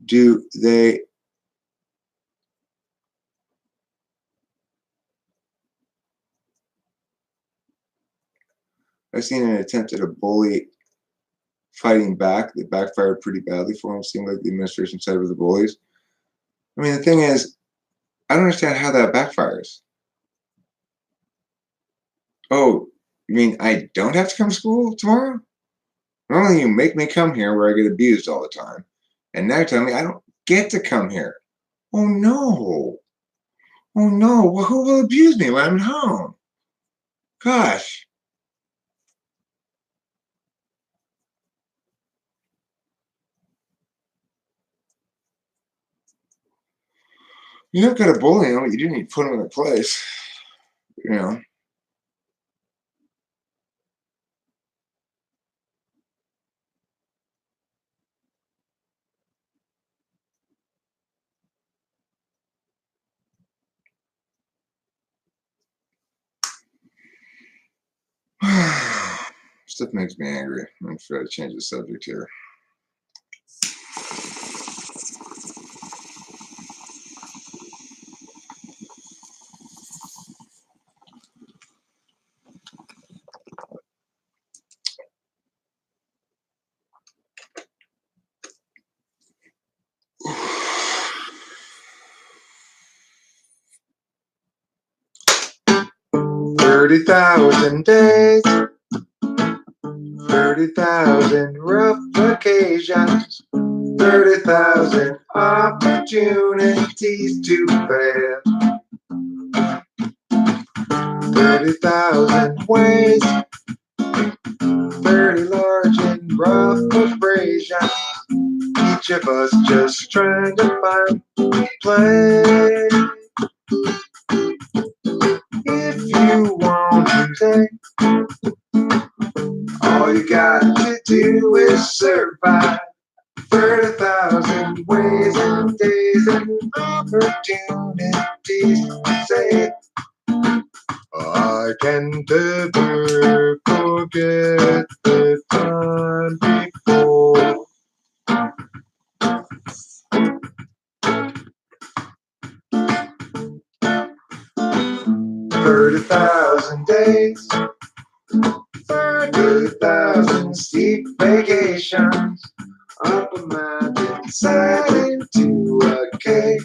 do they? I've seen an attempt at a bully fighting back that backfired pretty badly for him. It seemed like the administration sided with the bullies. I mean, the thing is, I don't understand how that backfires. Oh, you mean I don't have to come to school tomorrow? Normally, you make me come here where I get abused all the time, and now you're telling me I don't get to come here. Oh no! Oh no! Well, who will abuse me when I'm at home? Gosh! You don't got to bully them. You do need to put them in their place. You know. Stuff makes me angry. I'm going to try to change the subject here. $30,000 days, 30,000 rough occasions, 30,000 opportunities to fail, 30,000 ways, 30 large and rough abrasions, each of us just trying to find play. If you want to take, all you got to do is survive. 30,000 ways and days and opportunities to say, I can never forget the time before. 1,000 steep vacations up a mountainside into a cave.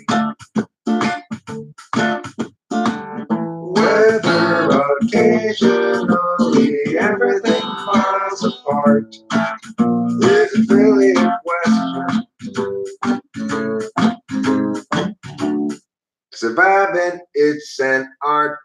Whether occasionally everything falls apart is really a question. Surviving, it's an art.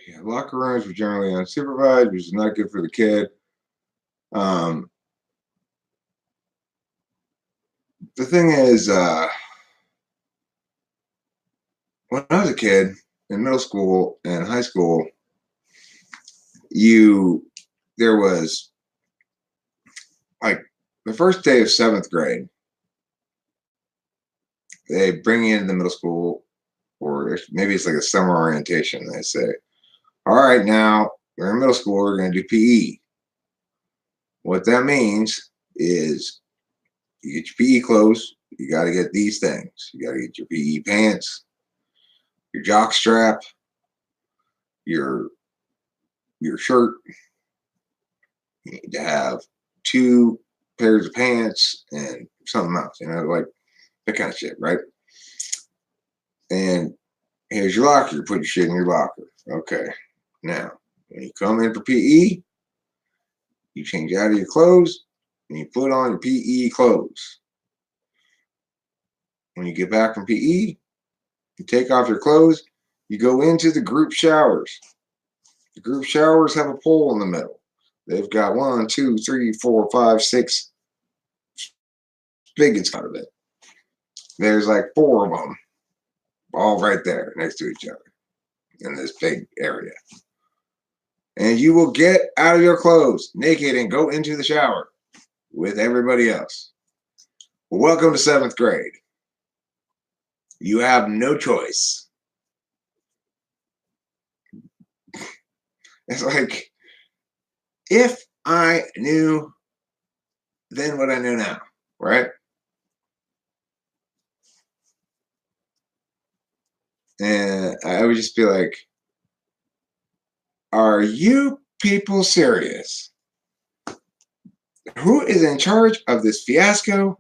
Yeah, locker rooms were generally unsupervised, which is not good for the kid. The thing is, when I was a kid in middle school and high school, there was like the first day of 7th grade, they bring you into the middle school, or maybe it's like a summer orientation. They say, all right, now we're in middle school, we're going to do PE. What that means is you get your PE clothes, you got to get these things. You got to get your PE pants, your jock strap, your shirt. You need to have 2 pairs of pants and something else, like that kind of shit, right? And here's your locker. You put your shit in your locker. Okay. Now, when you come in for PE, you change out of your clothes and you put on your PE clothes. When you get back from PE, you take off your clothes, you go into the group showers. The group showers have a pole in the middle. They've got 1, 2, 3, 4, 5, 6 spigots out of it. There's like 4 of them, all right there next to each other in this big area. And you will get out of your clothes naked and go into the shower with everybody else. Welcome to 7th grade. You have no choice. It's like, if I knew then what I know now, right? And I would just be like, are you people serious? Who is in charge of this fiasco?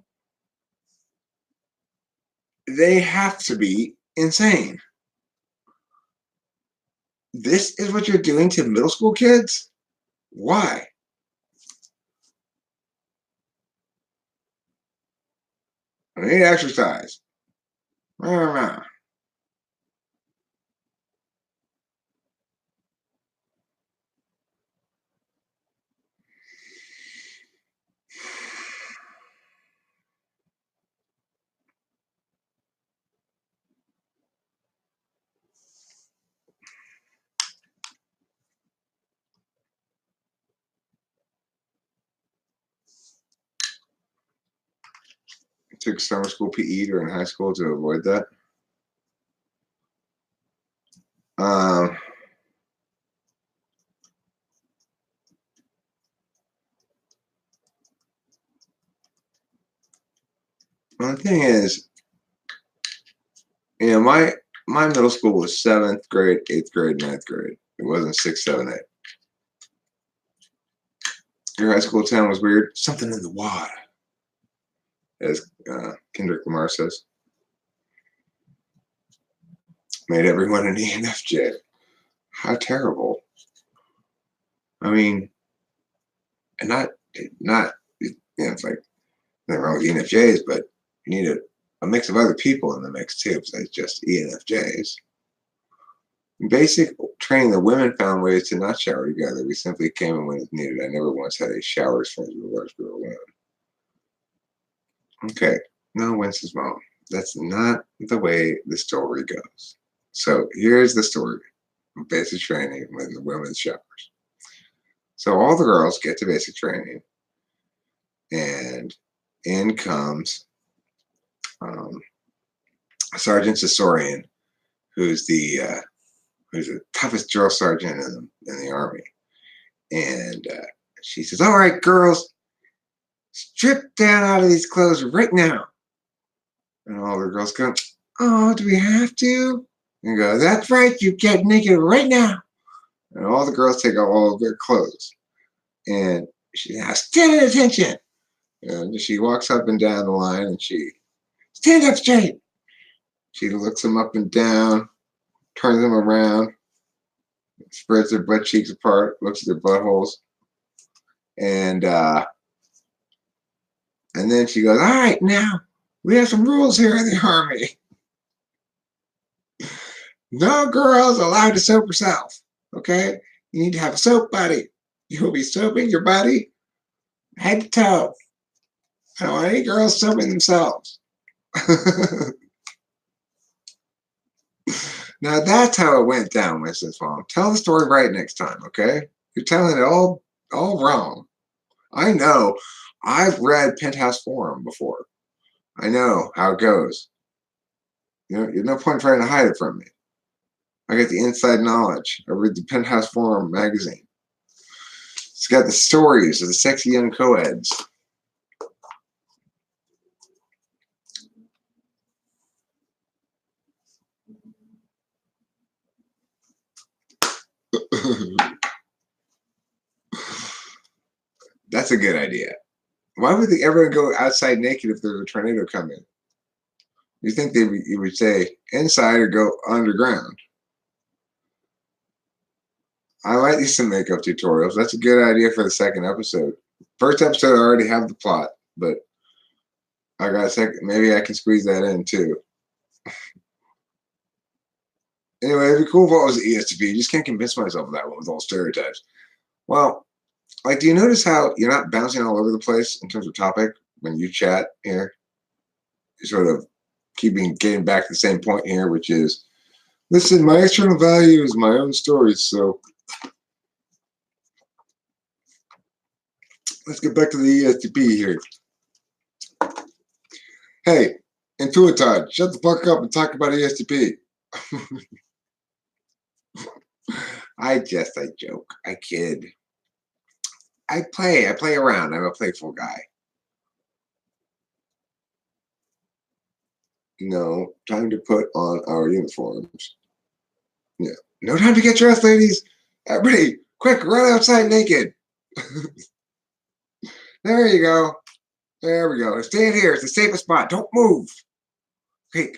They have to be insane. This is what you're doing to middle school kids? Why? I need exercise. I took summer school PE during high school to avoid that. Well, the thing is, my middle school was 7th grade, 8th grade, 9th grade. It wasn't 6, 7, 8. Your high school town was weird. Something in the water, as Kendrick Lamar says. Made everyone an ENFJ. How terrible. I mean, and not it's like nothing wrong with ENFJs, but you need a mix of other people in the mix too, besides just ENFJs. Basic training, the women found ways to not shower together. We simply came in when it's needed. I never once had a shower experience with a large group of women. Okay, no, Winston's mom. That's not the way the story goes. So here's the story of basic training with the women's showers. So all the girls get to basic training, and in comes Sergeant Sasorian, who's the toughest drill sergeant in the army, and she says, all right, girls, strip down out of these clothes right now. And all the girls go, oh, do we have to? And go, that's right, you get naked right now. And all the girls take off all of their clothes. And she now stand at attention. And she walks up and down the line and she stand up straight. She looks them up and down, turns them around, spreads their butt cheeks apart, looks at their buttholes, and then she goes, all right, now we have some rules here in the army. No girl's allowed to soap herself. Okay? You need to have a soap buddy. You will be soaping your buddy head to toe. I don't want any girls soaping themselves. Now that's how it went down, Mrs. Fong. Tell the story right next time, okay? You're telling it all wrong. I know. I've read Penthouse Forum before. I know how it goes. You know, there's no point trying to hide it from me. I got the inside knowledge. I read the Penthouse Forum magazine. It's got the stories of the sexy young co-eds. That's a good idea. Why would they ever go outside naked if there's a tornado coming? You think you would say inside or go underground? I might do some makeup tutorials. That's a good idea for the second episode. First episode, I already have the plot, but I got a second. Maybe I can squeeze that in too. Anyway, it'd be cool if it was ESTP. You just can't convince myself of that one with all stereotypes. Well, like, do you notice how you're not bouncing all over the place in terms of topic when you chat here? You're sort of getting back to the same point here, which is, listen, my external value is my own stories, so let's get back to the ESTP here. Hey, Intuitide, shut the fuck up and talk about ESTP. I joke, I kid. I play around. I'm a playful guy. No, time to put on our uniforms. Yeah. No time to get dressed, ladies. Everybody, quick, run outside naked. There you go. There we go. Stand here. It's the safest spot. Don't move. Okay,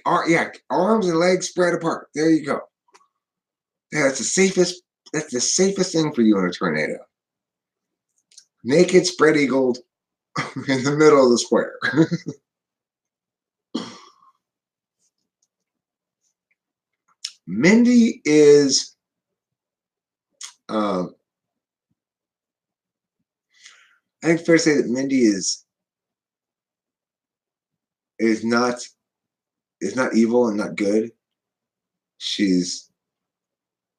arms and legs spread apart. There you go. Yeah, that's the safest thing for you in a tornado. Naked, spread eagled in the middle of the square. Mindy is I think it's fair to say that Mindy is not evil and not good. She's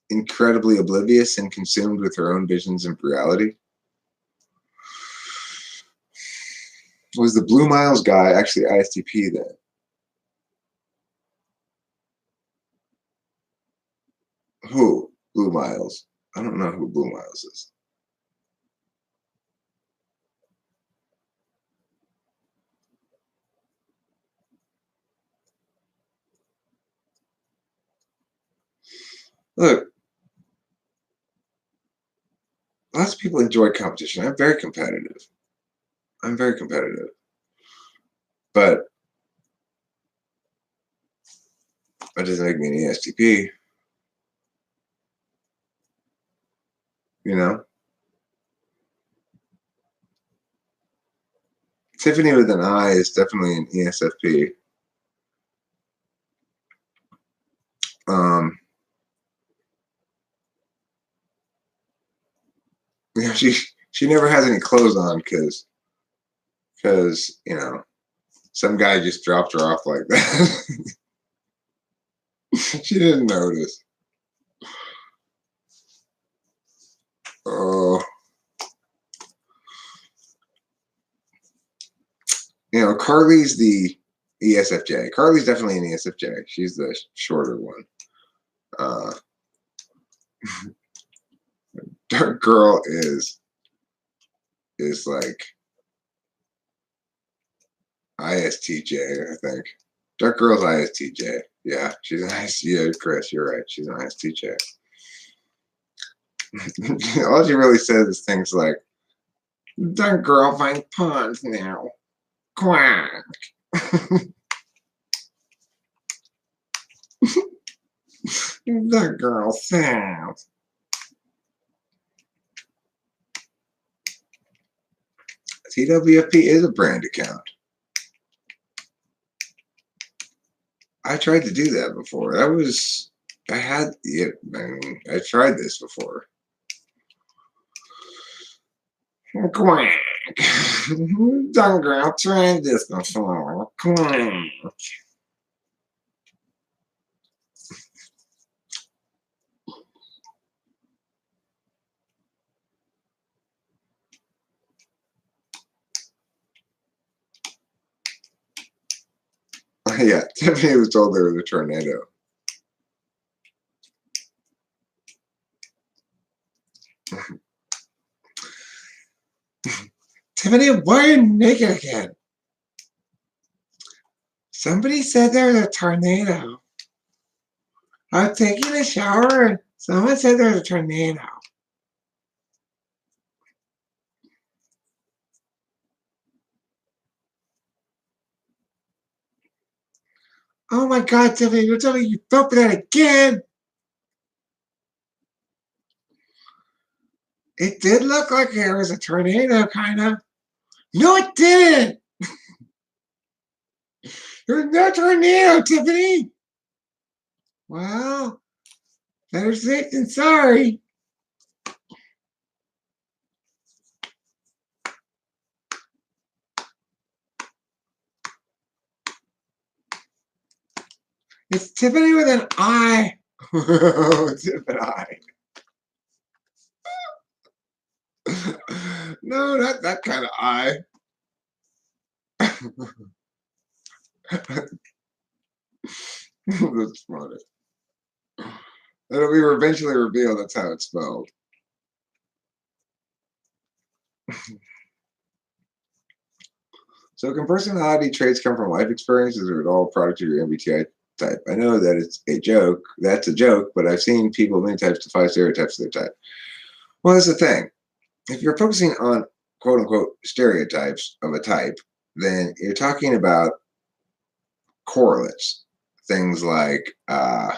incredibly oblivious and consumed with her own visions of reality. Was the Blue Miles guy actually ISTP then? Who? Blue Miles. I don't know who Blue Miles is. Look, lots of people enjoy competition. I'm very competitive. But that doesn't make me an ESTP. You know? Tiffany with an I is definitely an ESFP. You know, she never has any clothes on because you know, some guy just dropped her off like that. She didn't notice. Oh, you know, Carly's the ESFJ. Carly's definitely an ESFJ. She's the shorter one. Dark Girl is is like ISTJ, I think. Dark girl's ISTJ. Yeah, she's an ISTJ. Chris, you're right. She's an ISTJ. All she really says is things like, "Dark girl finds ponds now. Quack." That girl sad. TWFP is a brand account. I tried to do that before. I tried this before. Quack. Dumb girl tried this before. Quack. Yeah, Tiffany was told there was a tornado. Tiffany, why are you naked again? Somebody said there was a tornado. I was taking a shower and someone said there was a tornado. Oh my God, Tiffany, you're telling me you fell for that again? It did look like there was a tornado, kind of. No, it didn't. There's no tornado, Tiffany. Well, better safe than sorry. It's Tiffany with an I. Tiffany. No, not that kind of I. That's funny. It'll be eventually revealed that's how it's spelled. So can personality traits come from life experiences, or is it all a product of your MBTI type? I know that it's a joke. That's a joke, but I've seen people many types defy stereotypes of their type. Well, that's the thing. If you're focusing on quote unquote stereotypes of a type, then you're talking about correlates. Things like, I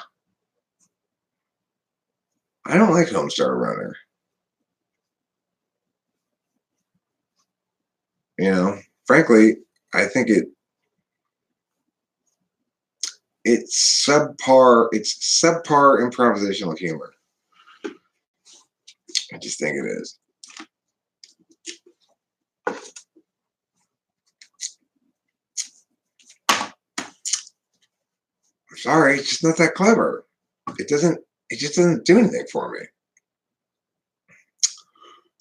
don't like Homestar Runner. Frankly, I think it's subpar. It's subpar improvisational humor. I just think it is. I'm sorry, it's just not that clever. It just doesn't do anything for me.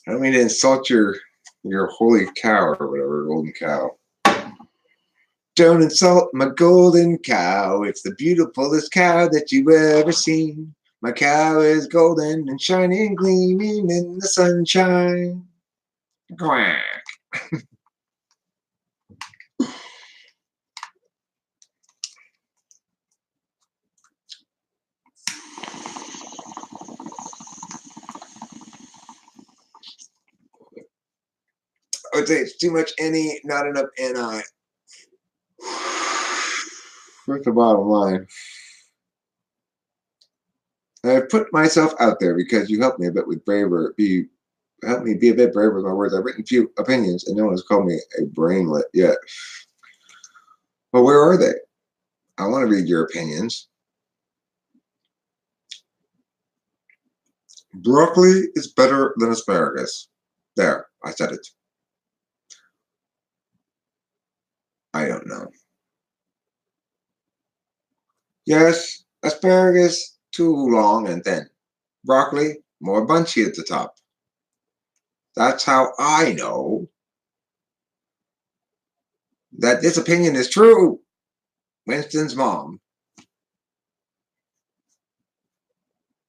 I don't mean to insult your holy cow or whatever, golden cow. Don't insult my golden cow. It's the beautifulest cow that you've ever seen. My cow is golden and shining, gleaming in the sunshine. Quack. I would say it's too much NE, not enough NI. What's the bottom line? I put myself out there because you helped me a bit with helped me be a bit braver with my words. I've written few opinions and no one has called me a brainlet yet. But where are they? I want to read your opinions. Broccoli is better than asparagus. There, I said it. I don't know. Yes, asparagus, too long and thin. Broccoli, more bunchy at the top. That's how I know that this opinion is true. Winston's mom.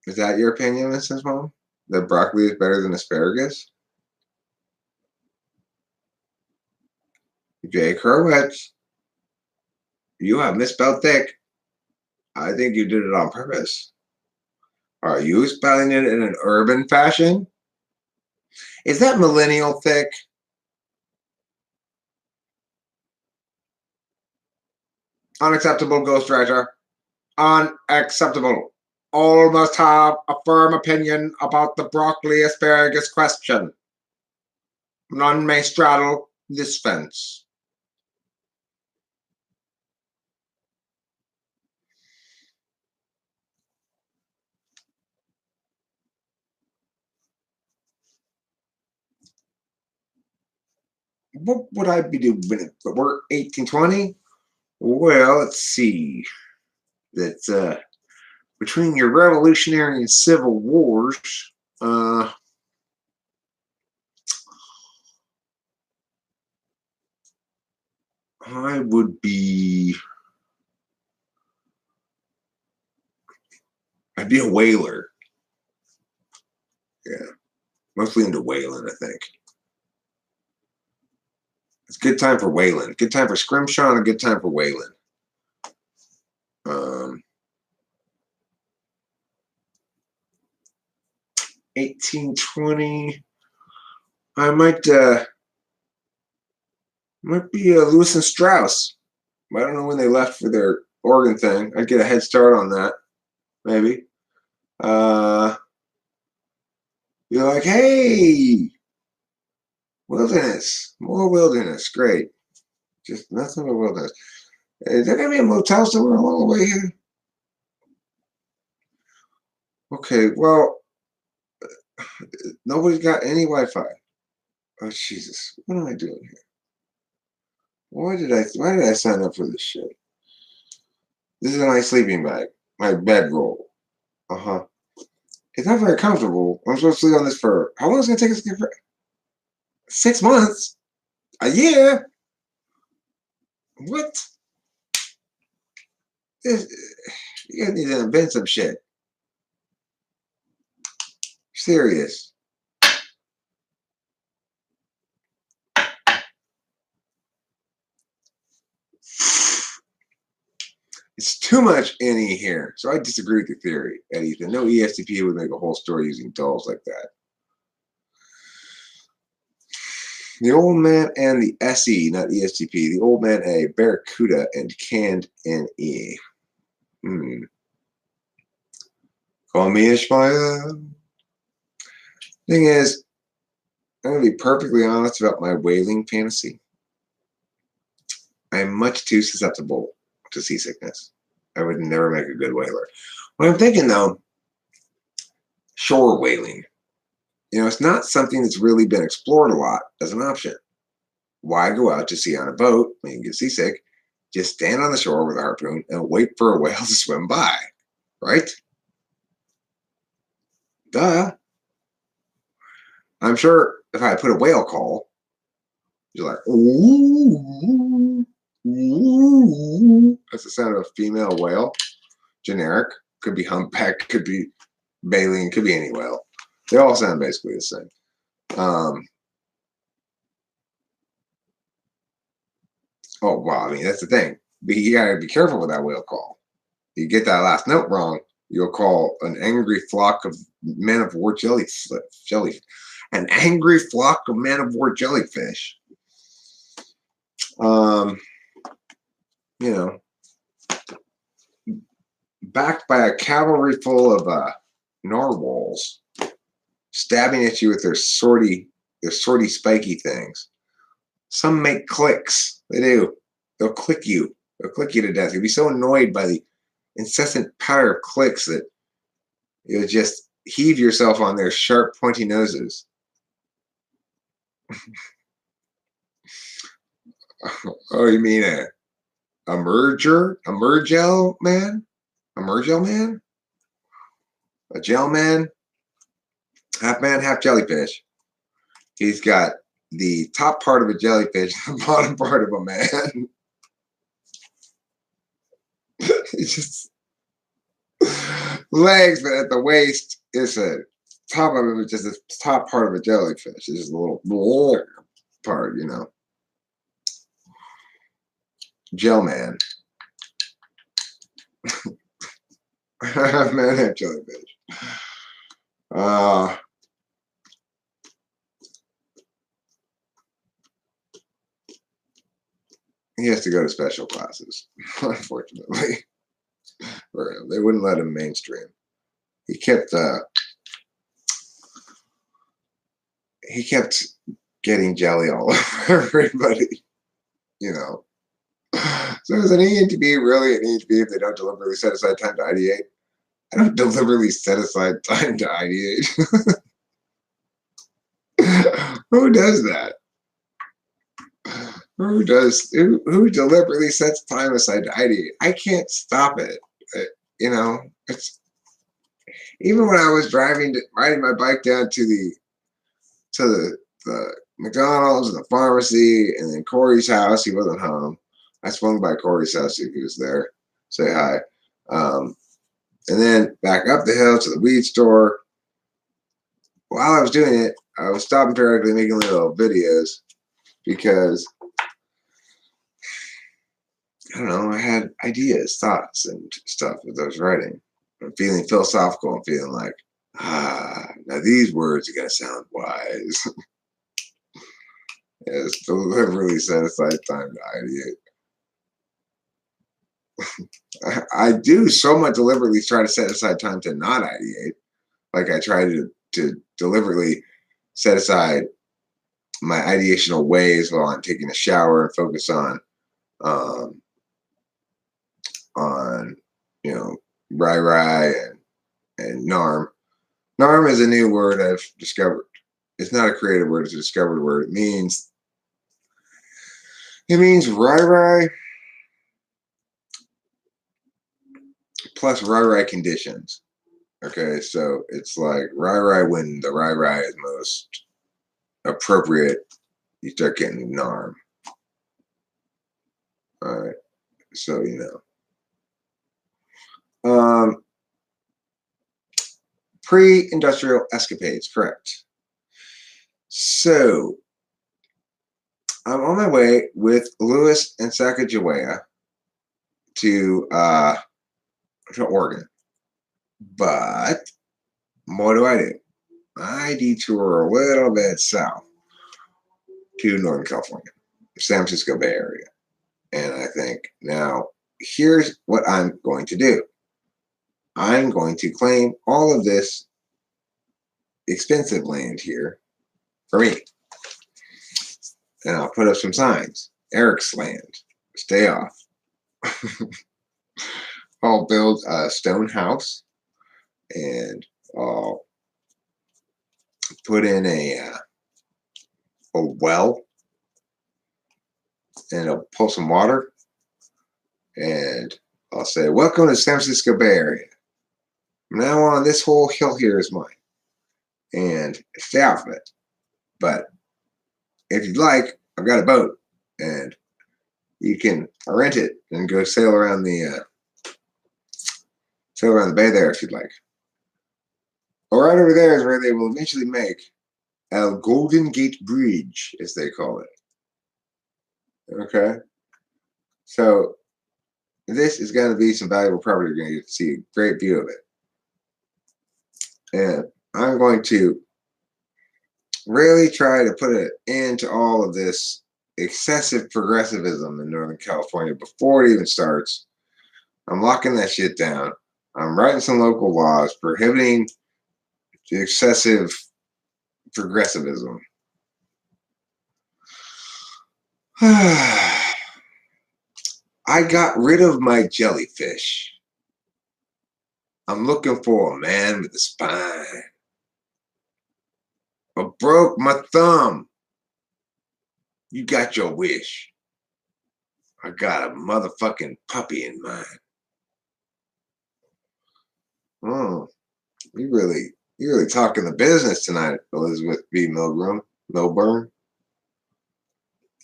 Is that your opinion, Winston's mom? That broccoli is better than asparagus? Jake Hurwitz, you have misspelled thick. I think you did it on purpose. Are you spelling it in an urban fashion? Is that millennial thick? Unacceptable, ghostwriter. Unacceptable. All must have a firm opinion about the broccoli asparagus question. None may straddle this fence. What would I be doing if it were 1820? Well, let's see. That's between your Revolutionary and Civil Wars, I would be. I'd be a whaler. Yeah, mostly into whaling, I think. It's a good time for whaling. Good time for scrimshaw and a good time for whaling. 1820. I might be Lewis and Strauss. I don't know when they left for their Oregon thing. I'd get a head start on that, maybe. You're like, hey, wilderness, more wilderness, great. Just nothing but wilderness. Is there gonna be a motel somewhere along the way here? Okay, well, nobody's got any Wi-Fi. Oh Jesus, what am I doing here? Why did I sign up for this shit? This is my sleeping bag, my bedroll. Uh-huh. It's not very comfortable. I'm supposed to sleep on this for how long is it gonna take us to get for 6 months? A year? What? You guys need to invent some shit. Serious. It's too much any here. So I disagree with your theory, Eddie. No ESTP would make a whole story using dolls like that. The Old Man and the SE, not ESTP. The Old Man A, Barracuda, and Canned NE. Call me Ishmael. Thing is, I'm going to be perfectly honest about my whaling fantasy. I'm much too susceptible to seasickness. I would never make a good whaler. What I'm thinking, though, shore whaling. It's not something that's really been explored a lot as an option. Why go out to sea on a boat when you can get seasick? Just stand on the shore with a harpoon and wait for a whale to swim by, right? Duh. I'm sure if I put a whale call, you're like, ooh, ooh. That's the sound of a female whale. Generic. Could be humpback, could be baleen, could be any whale. They all sound basically the same. Oh, well, I mean, that's the thing. You gotta be careful with that whale call. You get that last note wrong, you'll call an angry flock of man of war an angry flock of man of war jellyfish. Backed by a cavalry full of narwhals, stabbing at you with their swordy, spiky things. Some make clicks. They do. They'll click you. They'll click you to death. You'll be so annoyed by the incessant patter of clicks that you'll just heave yourself on their sharp, pointy noses. Oh, you mean a merger? A mergel man? A mergel man? A gel man? Half man, half jellyfish. He's got the top part of a jellyfish and the bottom part of a man. It's just legs, but at the waist is a top of it, just the top part of a jellyfish. It's just a little part, Gel Man. Man have jellyfish. He has to go to special classes, unfortunately. For him. They wouldn't let him mainstream. He kept getting jelly all over everybody, you know. So is an ENTP really an ENTP if they don't deliberately set aside time to ideate? I don't deliberately set aside time to ideate. Who does that? Who deliberately sets time aside to ideate? I can't stop it. You know, it's even when I was riding my bike down to the McDonald's and the pharmacy and then Corey's house. He wasn't home. I swung by Corey's house if he was there. Say hi. And then back up the hill to the weed store. While I was doing it, I was stopping periodically making little videos because I don't know, I had ideas, thoughts, and stuff as I was writing. I'm feeling philosophical. I'm feeling like, now these words are going to sound wise. Yes, deliberately set aside time to ideate. I do somewhat deliberately try to set aside time to not ideate. Like I try to deliberately set aside my ideational ways while I'm taking a shower and focus on you know, Rai and Narm. Narm is a new word I've discovered. It's not a creative word, it's a discovered word. It means Rai plus Rai conditions. Okay, so it's like Rai when the Rai is most appropriate, you start getting Narm. All right, so you know. Pre-industrial escapades, correct. So I'm on my way with Lewis and Sacagawea to Oregon. But what do? I detour a little bit south to Northern California, San Francisco Bay Area. And I think, now, here's what I'm going to do. I'm going to claim all of this expensive land here for me. And I'll put up some signs. Eric's land. Stay off. I'll build a stone house and I'll put in a well and I'll pull some water and I'll say, welcome to San Francisco Bay Area. From now on, this whole hill here is mine. And stay off of it. But if you'd like, I've got a boat and you can rent it and go sail around the bay there if you'd like. Or right over there is where they will eventually make a Golden Gate Bridge, as they call it. Okay? So this is going to be some valuable property. You're going to get to see a great view of it. And I'm going to really try to put an end to all of this excessive progressivism in Northern California before it even starts. I'm locking that shit down. I'm writing some local laws prohibiting the excessive progressivism. I got rid of my jellyfish. I'm looking for a man with a spine. I broke my thumb. You got your wish. I got a motherfucking puppy in mind. Oh, you really talking the business tonight, Elizabeth B. Milburn.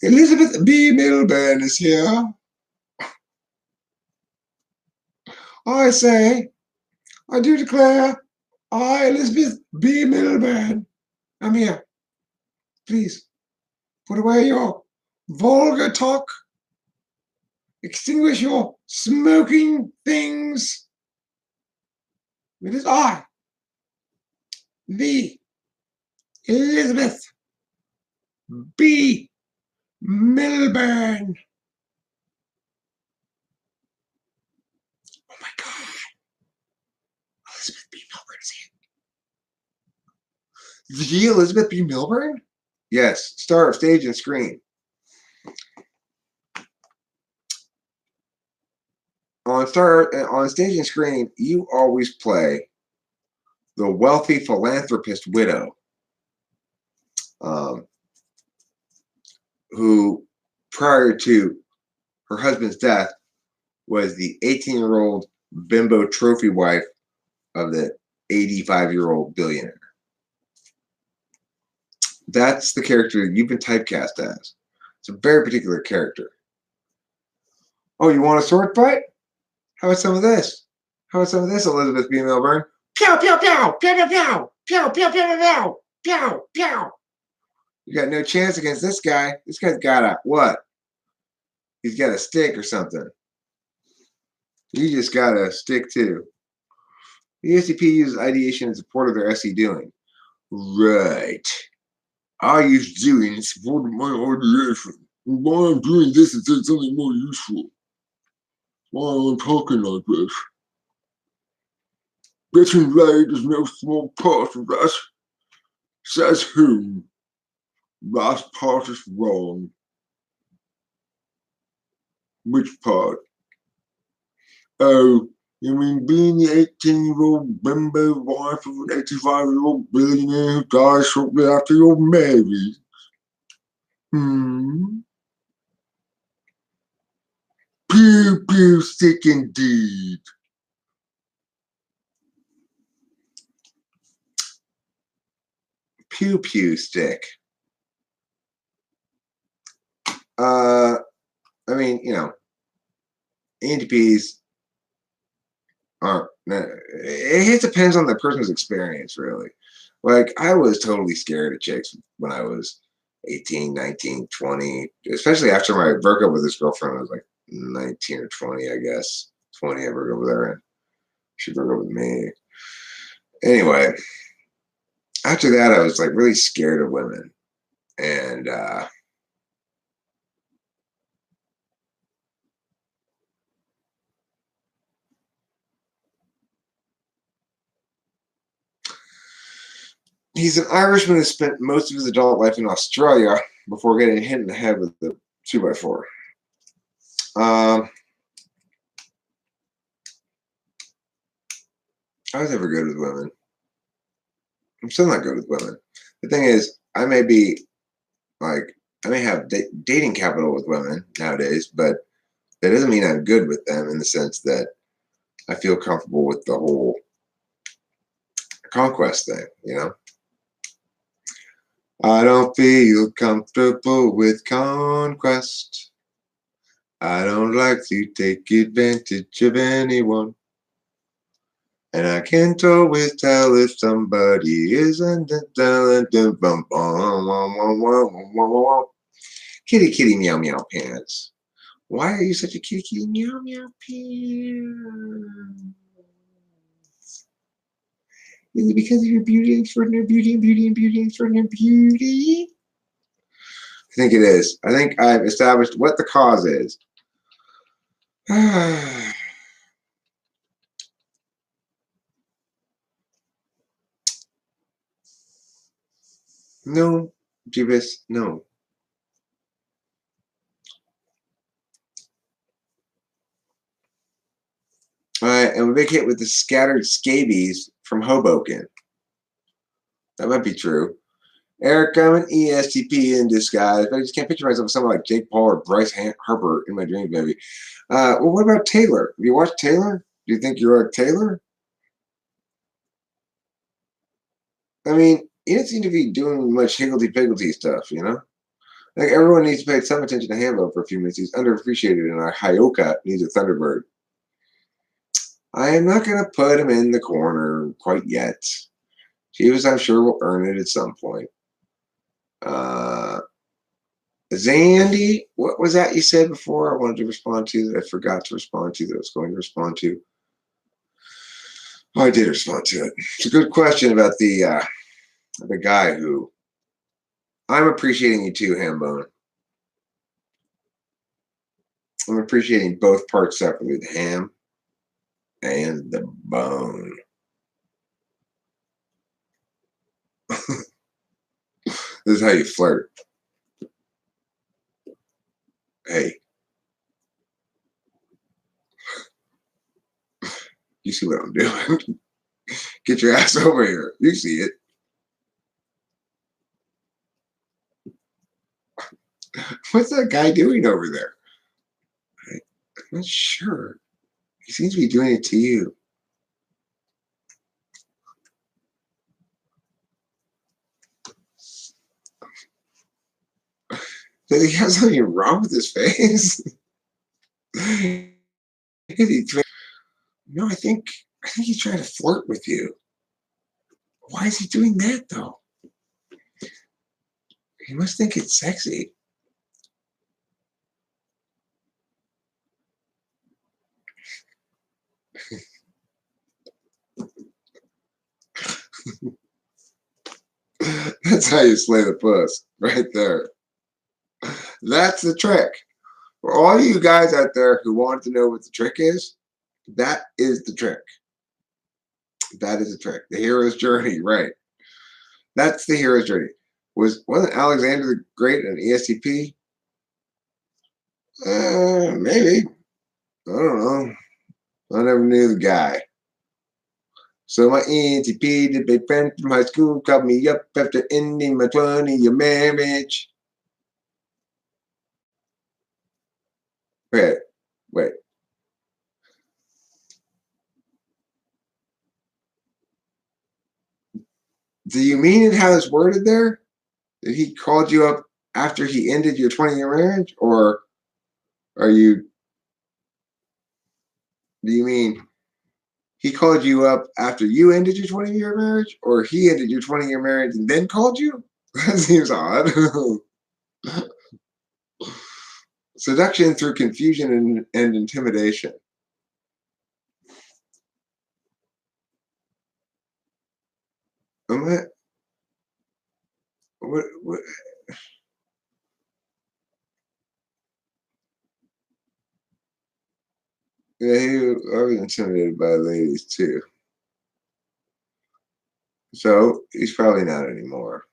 Elizabeth B. Milburn is here. I say, I do declare, I, Elizabeth B. Milburn, I'm here. Please, put away your vulgar talk extinguish your smoking things. It is I, the Elizabeth B. Milburn. Oh my God. Elizabeth B. Milburn is here. The Elizabeth B. Milburn? Yes, star of stage and screen. On stage and screen, you always play the wealthy philanthropist widow, who, prior to her husband's death, was the 18-year-old bimbo trophy wife of the 85-year-old billionaire. That's the character you've been typecast as. It's a very particular character. Oh, you want a sword fight? How about some of this? How about some of this, Elizabeth B. Milburn? Pew, pew, pew, pew, pew, pew, pew, pew, pew, pew, pew, pew. You got no chance against this guy. This guy's got a what? He's got a stick or something. You just got a stick too. The SCP uses ideation in support of their SC doing. Right. I use doing in support of my ideation. Why I'm doing this is something more useful. Why I'm talking like this. Getting right is no small part of that. Says who? Last part is wrong. Which part? Oh, you mean being the 18-year-old bimbo wife of an 85-year-old billionaire who dies shortly after you're married? Pew pew stick indeed. Pew pew stick. I mean, you know, ENTPs aren't. It depends on the person's experience, really. Like, I was totally scared of chicks when I was 18, 19, 20, especially after I broke up with this girlfriend. I was like 19 or 20, I guess. 20, I broke up with her, and she broke up with me. Anyway, after that, I was like really scared of women. And he's an Irishman who spent most of his adult life in Australia before getting hit in the head with the 2x4. I was never good with women. I'm still not good with women. The thing is, I may have dating capital with women nowadays, but that doesn't mean I'm good with them in the sense that I feel comfortable with the whole conquest thing, you know? I don't feel comfortable with conquest. I don't like to take advantage of anyone. And I can't always tell if somebody isn't kitty kitty meow meow pants. Why are you such a kitty kitty meow meow pants? Is it because of your beauty and extraordinary beauty and beauty and beauty and extraordinary beauty? I think it is. I think I've established what the cause is. No, Jeebus, no. Alright, and we make it with the scattered scabies from Hoboken. That might be true. Eric, I'm an ESTP in disguise, but I just can't picture myself as someone like Jake Paul or Bryce Harper in my dreams, maybe. Well, what about Taylor? Have you watched Taylor? Do you think you're like Taylor? I mean, you don't seem to be doing much higgledy-piggledy stuff, you know? Like, everyone needs to pay some attention to Hambo for a few minutes. He's underappreciated, and our Hyoka needs a Thunderbird. I am not going to put him in the corner quite yet. Jeeves, I'm sure, will earn it at some point. Zandy, what was that you said before? I wanted to respond to that I forgot to respond to that I was going to respond to. Oh, I did respond to it. It's a good question about the guy who. I'm appreciating you too, Hambone. I'm appreciating both parts separately, the ham and the bone. This is how you flirt. Hey, you see what I'm doing? Get your ass over here. You see it. What's that guy doing over there? I'm not sure. He seems to be doing it to you. Does he have something wrong with his face? No, I think he's trying to flirt with you. Why is he doing that though? He must think it's sexy. That's how you slay the puss, right there. That's the trick. For all you guys out there who want to know what the trick is, that is the trick. That is the trick. The hero's journey, right? That's the hero's journey. Wasn't Alexander the Great an ESTP? Maybe. I don't know. I never knew the guy. So my ENTP, the big friend from high school, called me up after ending my 20-year marriage. Wait. Do you mean it how it's worded there? That he called you up after he ended your 20-year marriage? Or are you, do you mean he called you up after you ended your 20-year marriage? Or he ended your 20-year marriage and then called you? That seems odd. Seduction through confusion and intimidation. What? Yeah, I was intimidated by ladies too. So he's probably not anymore.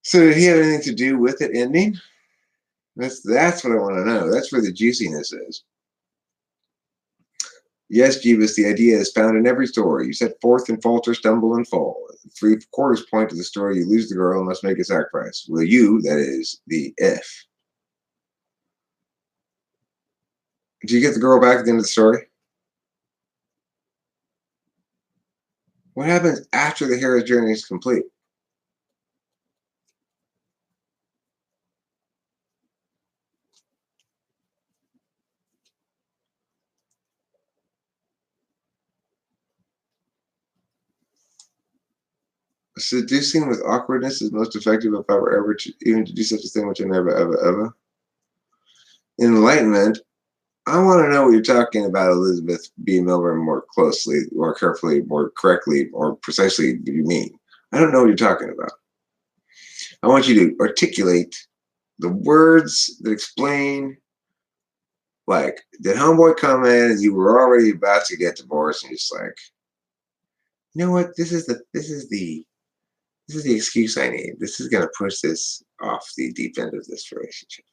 So did he have anything to do with it ending? That's what I want to know. That's where the juiciness is. Yes, Jeebus, the idea is found in every story. You set forth and falter, stumble and fall. At the 3/4 point of the story, you lose the girl and must make a sacrifice. Will you, that is, the if. Do you get the girl back at the end of the story? What happens after the hero's journey is complete? Seducing with awkwardness is most effective if I were ever to even to do such a thing, which I never, ever. Enlightenment. I want to know what you're talking about, Elizabeth B. Milburn, more closely, more carefully, more correctly, more precisely. Do you mean? I don't know what you're talking about. I want you to articulate the words that explain, like, did homeboy come in and you were already about to get divorced, and you're just like, you know what? This is the excuse I need. This is gonna push this off the deep end of this relationship.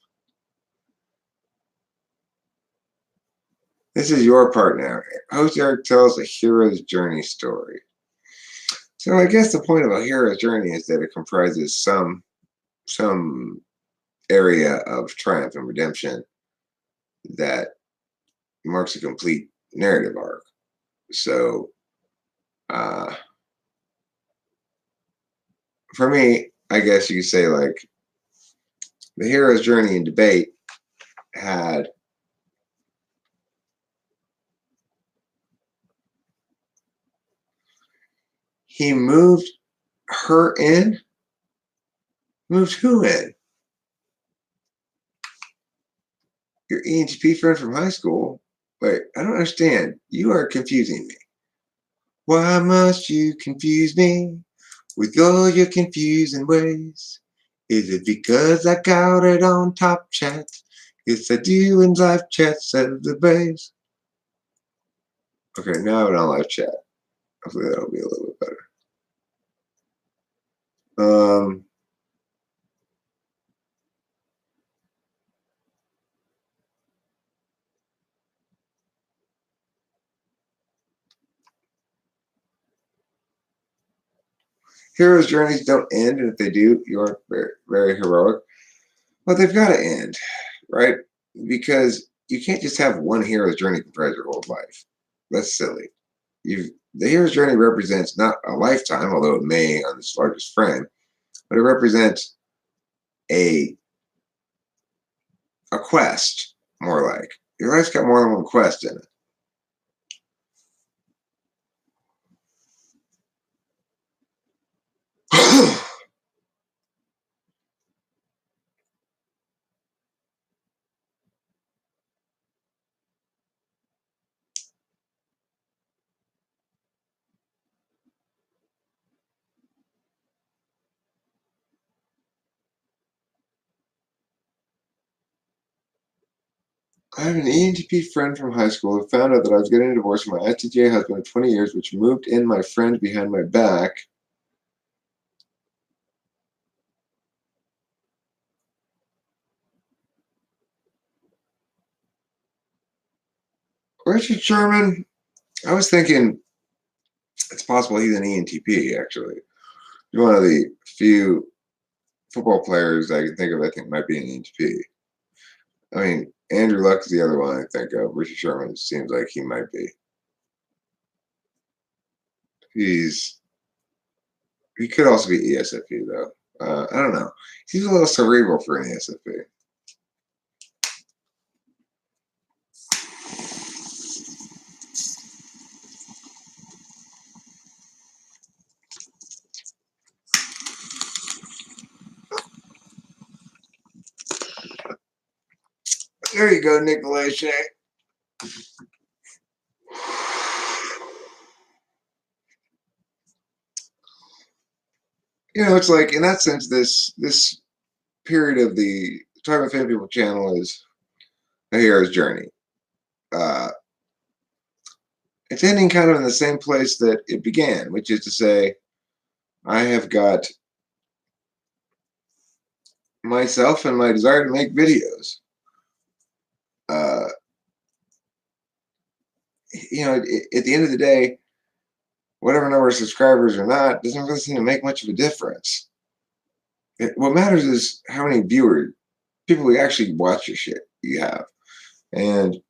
This is your part now. Host Eric tells a hero's journey story. So I guess the point of a hero's journey is that it comprises some area of triumph and redemption that marks a complete narrative arc. So for me, I guess you could say like the hero's journey in debate had he moved her in? Moved who in? Your ENTP friend from high school? Wait, I don't understand. You are confusing me. Why must you confuse me with all your confusing ways? Is it because I got it on top chat? Yes, I do in live chat, said the base. Okay, now I'm on live chat. Hopefully that'll be a little bit better. Heroes' journeys don't end, and if they do, you are very, very heroic. But they've got to end, right? Because you can't just have one hero's journey comprise your whole life. That's silly. The hero's journey represents not a lifetime, although it may on this largest frame, but it represents a quest, more like. Your life's got more than one quest in it. I have an ENTP friend from high school who found out that I was getting a divorce from my ITJ husband of 20 years, which moved in my friend behind my back. Richard Sherman, I was thinking it's possible he's an ENTP, actually. He's one of the few football players I can think of I think might be an ENTP. I mean, Andrew Luck is the other one I think of. Richard Sherman seems like he might be. He could also be ESFP, though. I don't know. He's a little cerebral for an ESFP. There you go, Nikolai Shea. It's like in that sense, this period of the Talk About Family People channel is a hero's journey. It's ending kind of in the same place that it began, which is to say, I have got myself and my desire to make videos. At the end of the day, whatever number of subscribers or not doesn't really seem to make much of a difference. What matters is how many viewers, people who actually watch your shit you have. And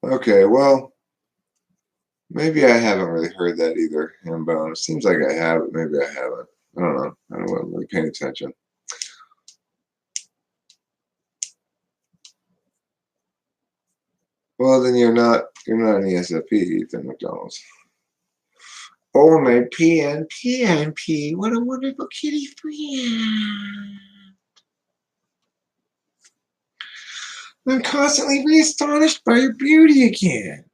okay, well, maybe I haven't really heard that either, Hambone. It seems like I have, but maybe I haven't. I don't know. I don't want really paying attention. Well, then you're not an ESFP, Ethan McDonald's. Oh, my PNP, what a wonderful kitty friend. I'm constantly re-astonished by your beauty again.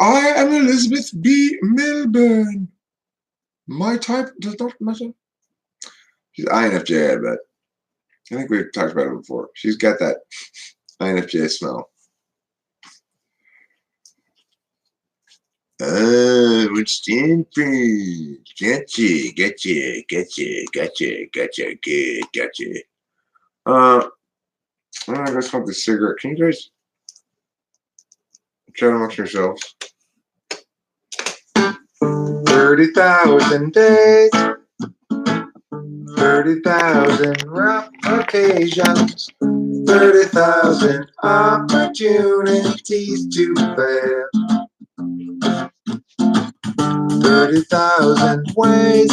I am Elizabeth B. Milburn. My type does not matter. She's INFJ, I bet. I think we've talked about it before. She's got that INFJ smell. What's Stanford? Gotcha. Good, gotcha. I'm gonna go smoke this cigarette. Can you guys chat amongst yourselves? 30,000 days, 30,000 rough occasions, 30,000 opportunities to fail. 30,000 ways,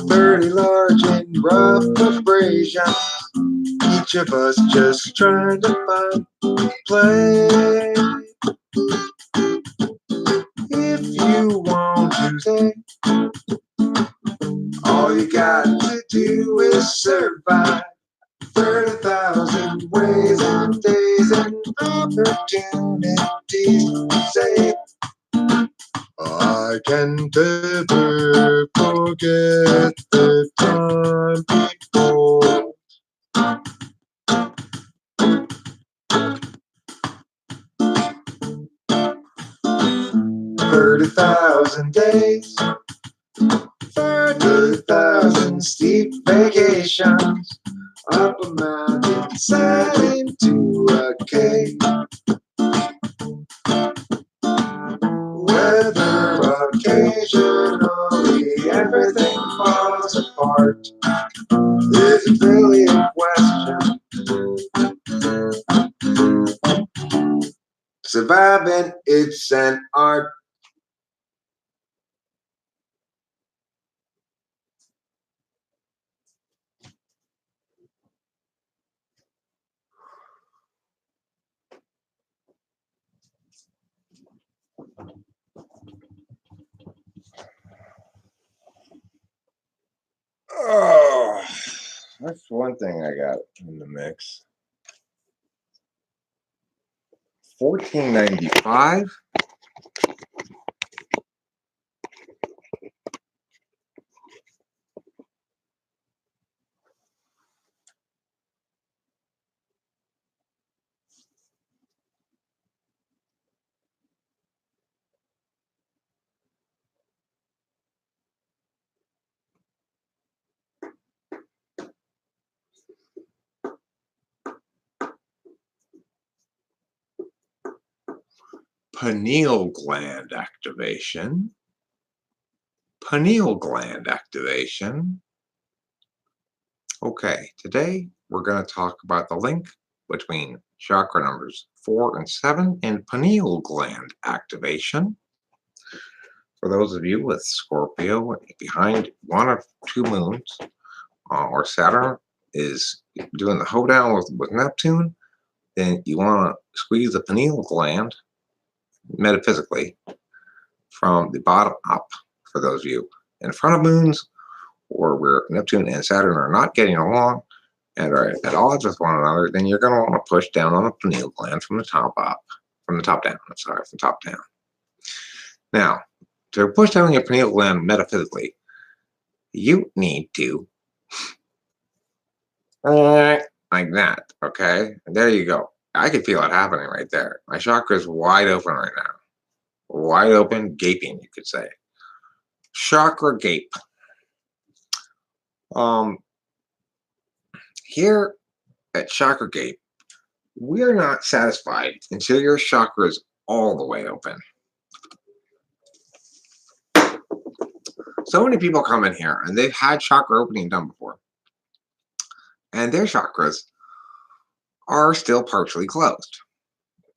30 large and rough abrasions. Each of us just trying to find play. If you want to stay, all you got to do is survive. 30,000 ways and days and opportunities to say I can never forget the time before. 30,000 days, 30,000 steep vacations, up a mountain, sat into a cave. Whether occasionally everything falls apart is a brilliant question. Surviving, it's an art. Oh, that's one thing I got in the mix. 1495. Pineal gland activation. Pineal gland activation. Okay, today we're going to talk about the link between chakra numbers 4 and 7 and pineal gland activation. For those of you with Scorpio behind one or two moons, or Saturn is doing the hoedown with Neptune, then you want to squeeze the pineal gland metaphysically from the bottom up. For those of you in front of moons, or where Neptune and Saturn are not getting along and are at odds with one another, then you're going to want to push down on the pineal gland from the top up, from the top down. I'm sorry, from top down. Now, to push down your pineal gland metaphysically, you need to like that, okay? And there you go. I can feel it happening right there. My chakra is wide open right now. Wide open, gaping, you could say. Chakra gape. Here at Chakra Gape, we're not satisfied until your chakra is all the way open. So many people come in here and they've had chakra opening done before, and their chakras are still partially closed.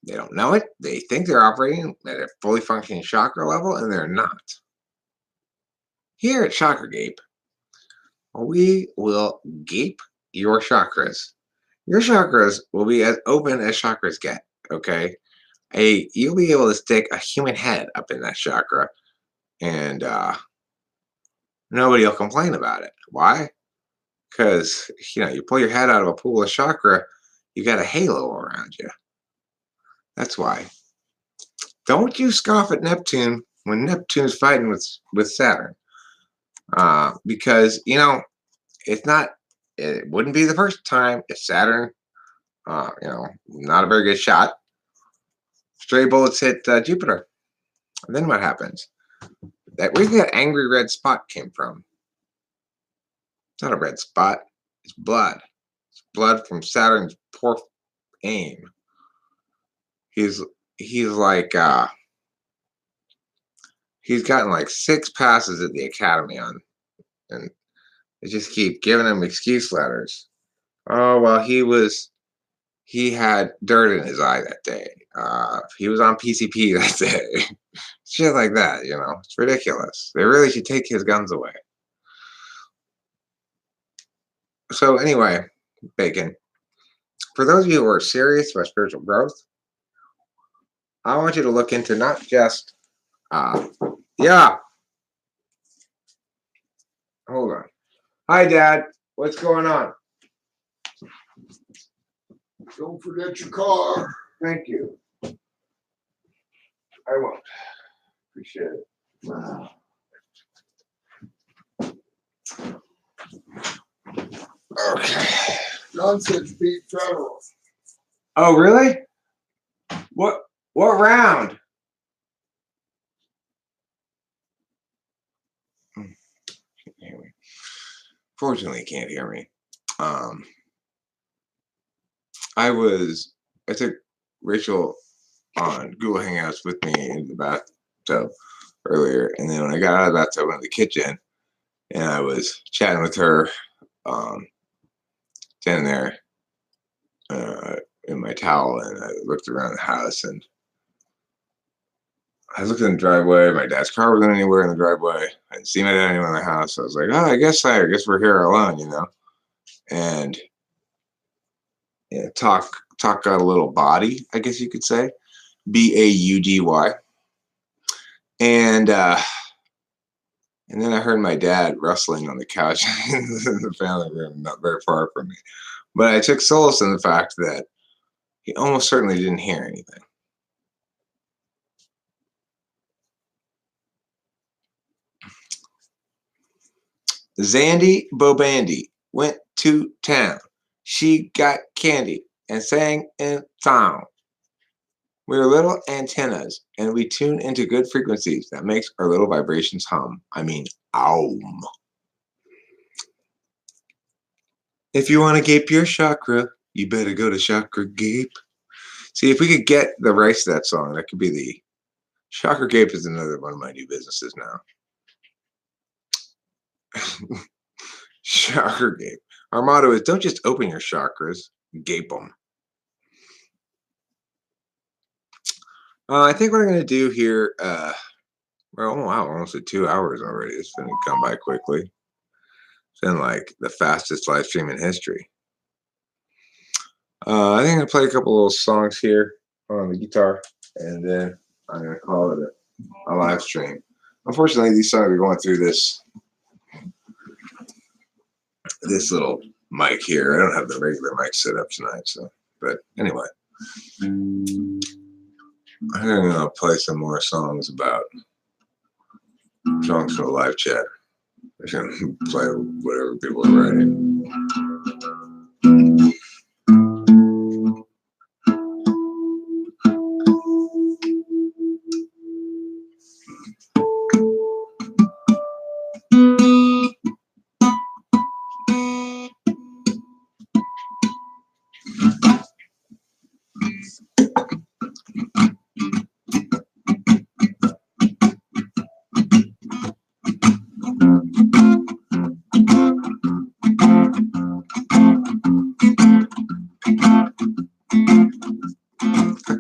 They don't know it. They think they're operating at a fully functioning chakra level, and they're not. Here at Chakra Gape, we will gape your chakras. Your chakras will be as open as chakras get, okay? You'll be able to stick a human head up in that chakra, and nobody will complain about it. Why? Because, you pull your head out of a pool of chakra, you got a halo around you. That's why. Don't you scoff at Neptune when Neptune's fighting with Saturn. Because, it wouldn't be the first time if Saturn, not a very good shot, stray bullets hit Jupiter. And then what happens? Where's that angry red spot came from? It's not a red spot. It's blood. It's blood from Saturn's poor aim. He's like he's gotten like 6 passes at the academy on, and they just keep giving him excuse letters. Oh well, he was he had dirt in his eye that day. He was on PCP that day. Shit like that, you know. It's ridiculous. They really should take his guns away. So anyway, Bacon, for those of you who are serious about spiritual growth, I want you to look into not just, yeah. Hold on. Hi, Dad. What's going on? Don't forget your car. Thank you. I won't. Appreciate it. Wow. Okay. John said you beat Federal. Oh, really? What round? Can't hear me. Fortunately, you can't hear me. I took Rachel on Google Hangouts with me in the bathtub earlier, and then when I got out of the bathtub, I went to the kitchen, and I was chatting with her, standing there in my towel, and I looked around the house, and I looked in the driveway. My dad's car wasn't anywhere in the driveway. I didn't see my dad anywhere in the house. So I was like, oh, I guess we're here alone, you know. And talk got a little body, I guess you could say, BAUDY. And then I heard my dad rustling on the couch in the family room, not very far from me. But I took solace in the fact that he almost certainly didn't hear anything. Zandy Bobandy went to town. She got candy and sang in town. We're little antennas, and we tune into good frequencies that makes our little vibrations hum. I mean, aum. If you want to gape your chakra, you better go to Chakra Gape. See, if we could get the rights to that song, that could be the Chakra Gape is another one of my new businesses now. Chakra Gape. Our motto is don't just open your chakras, gape them. I think what I'm going to do here, well, oh wow, almost at 2 hours already. It's going to come by quickly. It's been like the fastest live stream in history. I think I'm going to play a couple little songs here on the guitar, and then I'm going to call it a live stream. Unfortunately, these songs are going through this little mic here. I don't have the regular mic set up tonight, so, but anyway. I'm going to play some more songs about songs from the live chat. I'm just going to play whatever people are writing.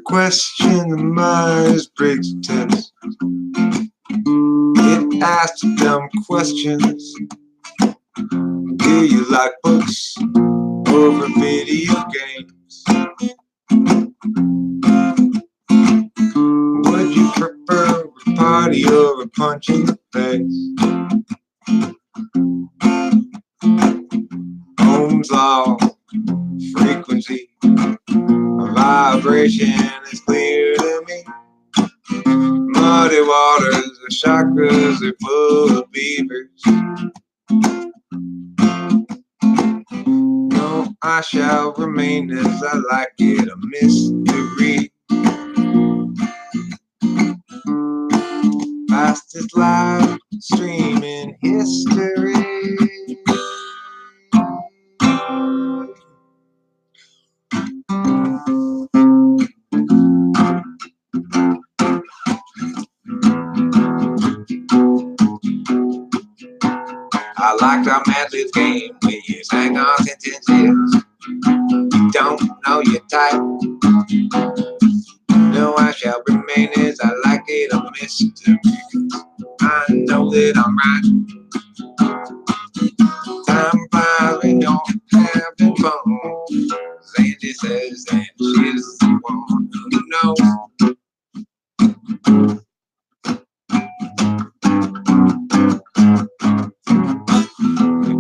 Question the Myers-Briggs test. It asks dumb questions. Do you like books over video games? Would you prefer a party or a punch in the face? Ohm's law, frequency, vibration is clear to me. Muddy waters, the chakras are full of beavers. No, I shall remain as I like it, a mystery. Fastest live stream in history. I liked our Mad Libs game when you sang our sentences. You don't know your type. No, I shall remain as I like it a mystery. I know that I'm right. Time flies when you're having fun. Sandy says that she's the one who knows.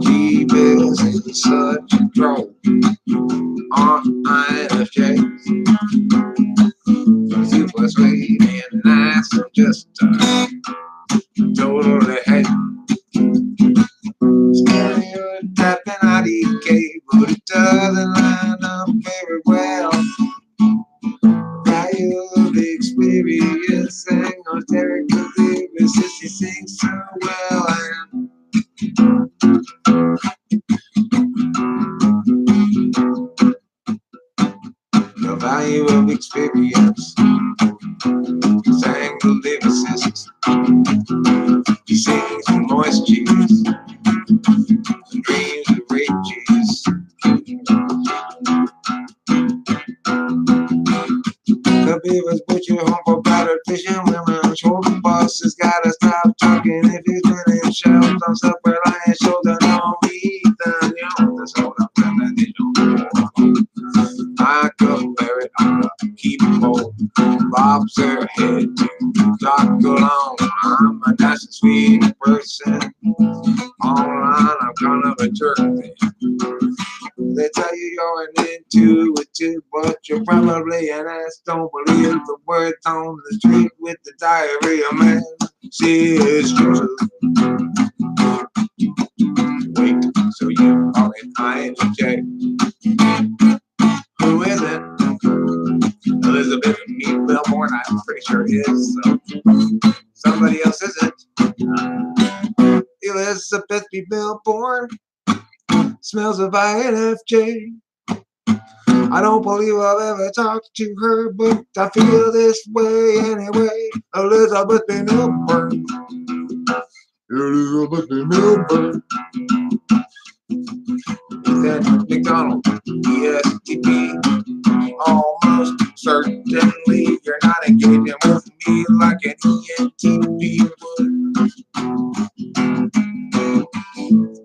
Jeebus is such a troll. INFJ. Super sweet and nice and just totally hate. Stereotyping IDK, but it doesn't line up very well. Value of experience and alternative lyrics, he sings so well. And the value of experience, sang the lyricist. He sings with moist cheese, and dreams of rape cheese. The beavers put you home for battered fishing women. Shoulder bus has gotta stop talking if he's been in shells. I'm stuck relying shoulder, no Ethan. You know this hold up, I compare it, I'm gonna keep it whole. Bob's her head to talk along. I'm a nice and sweet person. Online, I'm kind of a jerk. They tell you you're an intuitive, but you're probably an ass. Don't believe the words on the street with the diarrhea, man. See, it's true. Wait, so you are an INFJ? Who is it? Elizabeth Mead Bellborn, I'm pretty sure it is. So somebody else isn't. Elizabeth B. Bellborn smells of INFJ. I don't believe I've ever talked to her, but I feel this way anyway. Elizabeth B. Bellborn. Elizabeth B. Bellborn. Ethan McDonald, ESTP. Almost certainly you're not engaging with me like an ENTP would.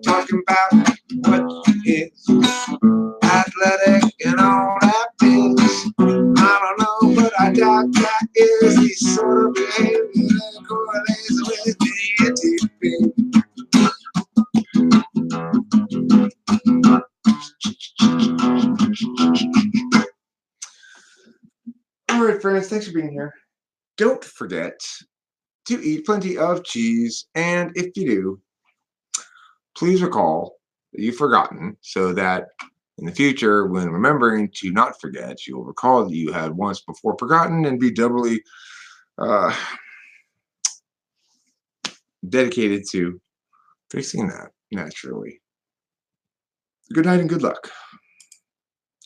Talking about what is athletic and all that is. I don't know, but I doubt that is the sort of behavior that correlates with the ENTP. All right, friends, thanks for being here. Don't forget to eat plenty of cheese, and if you do, please recall that you've forgotten, so that in the future, when remembering to not forget, you'll recall that you had once before forgotten and be doubly dedicated to fixing that naturally. Good night and good luck.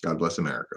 God bless America.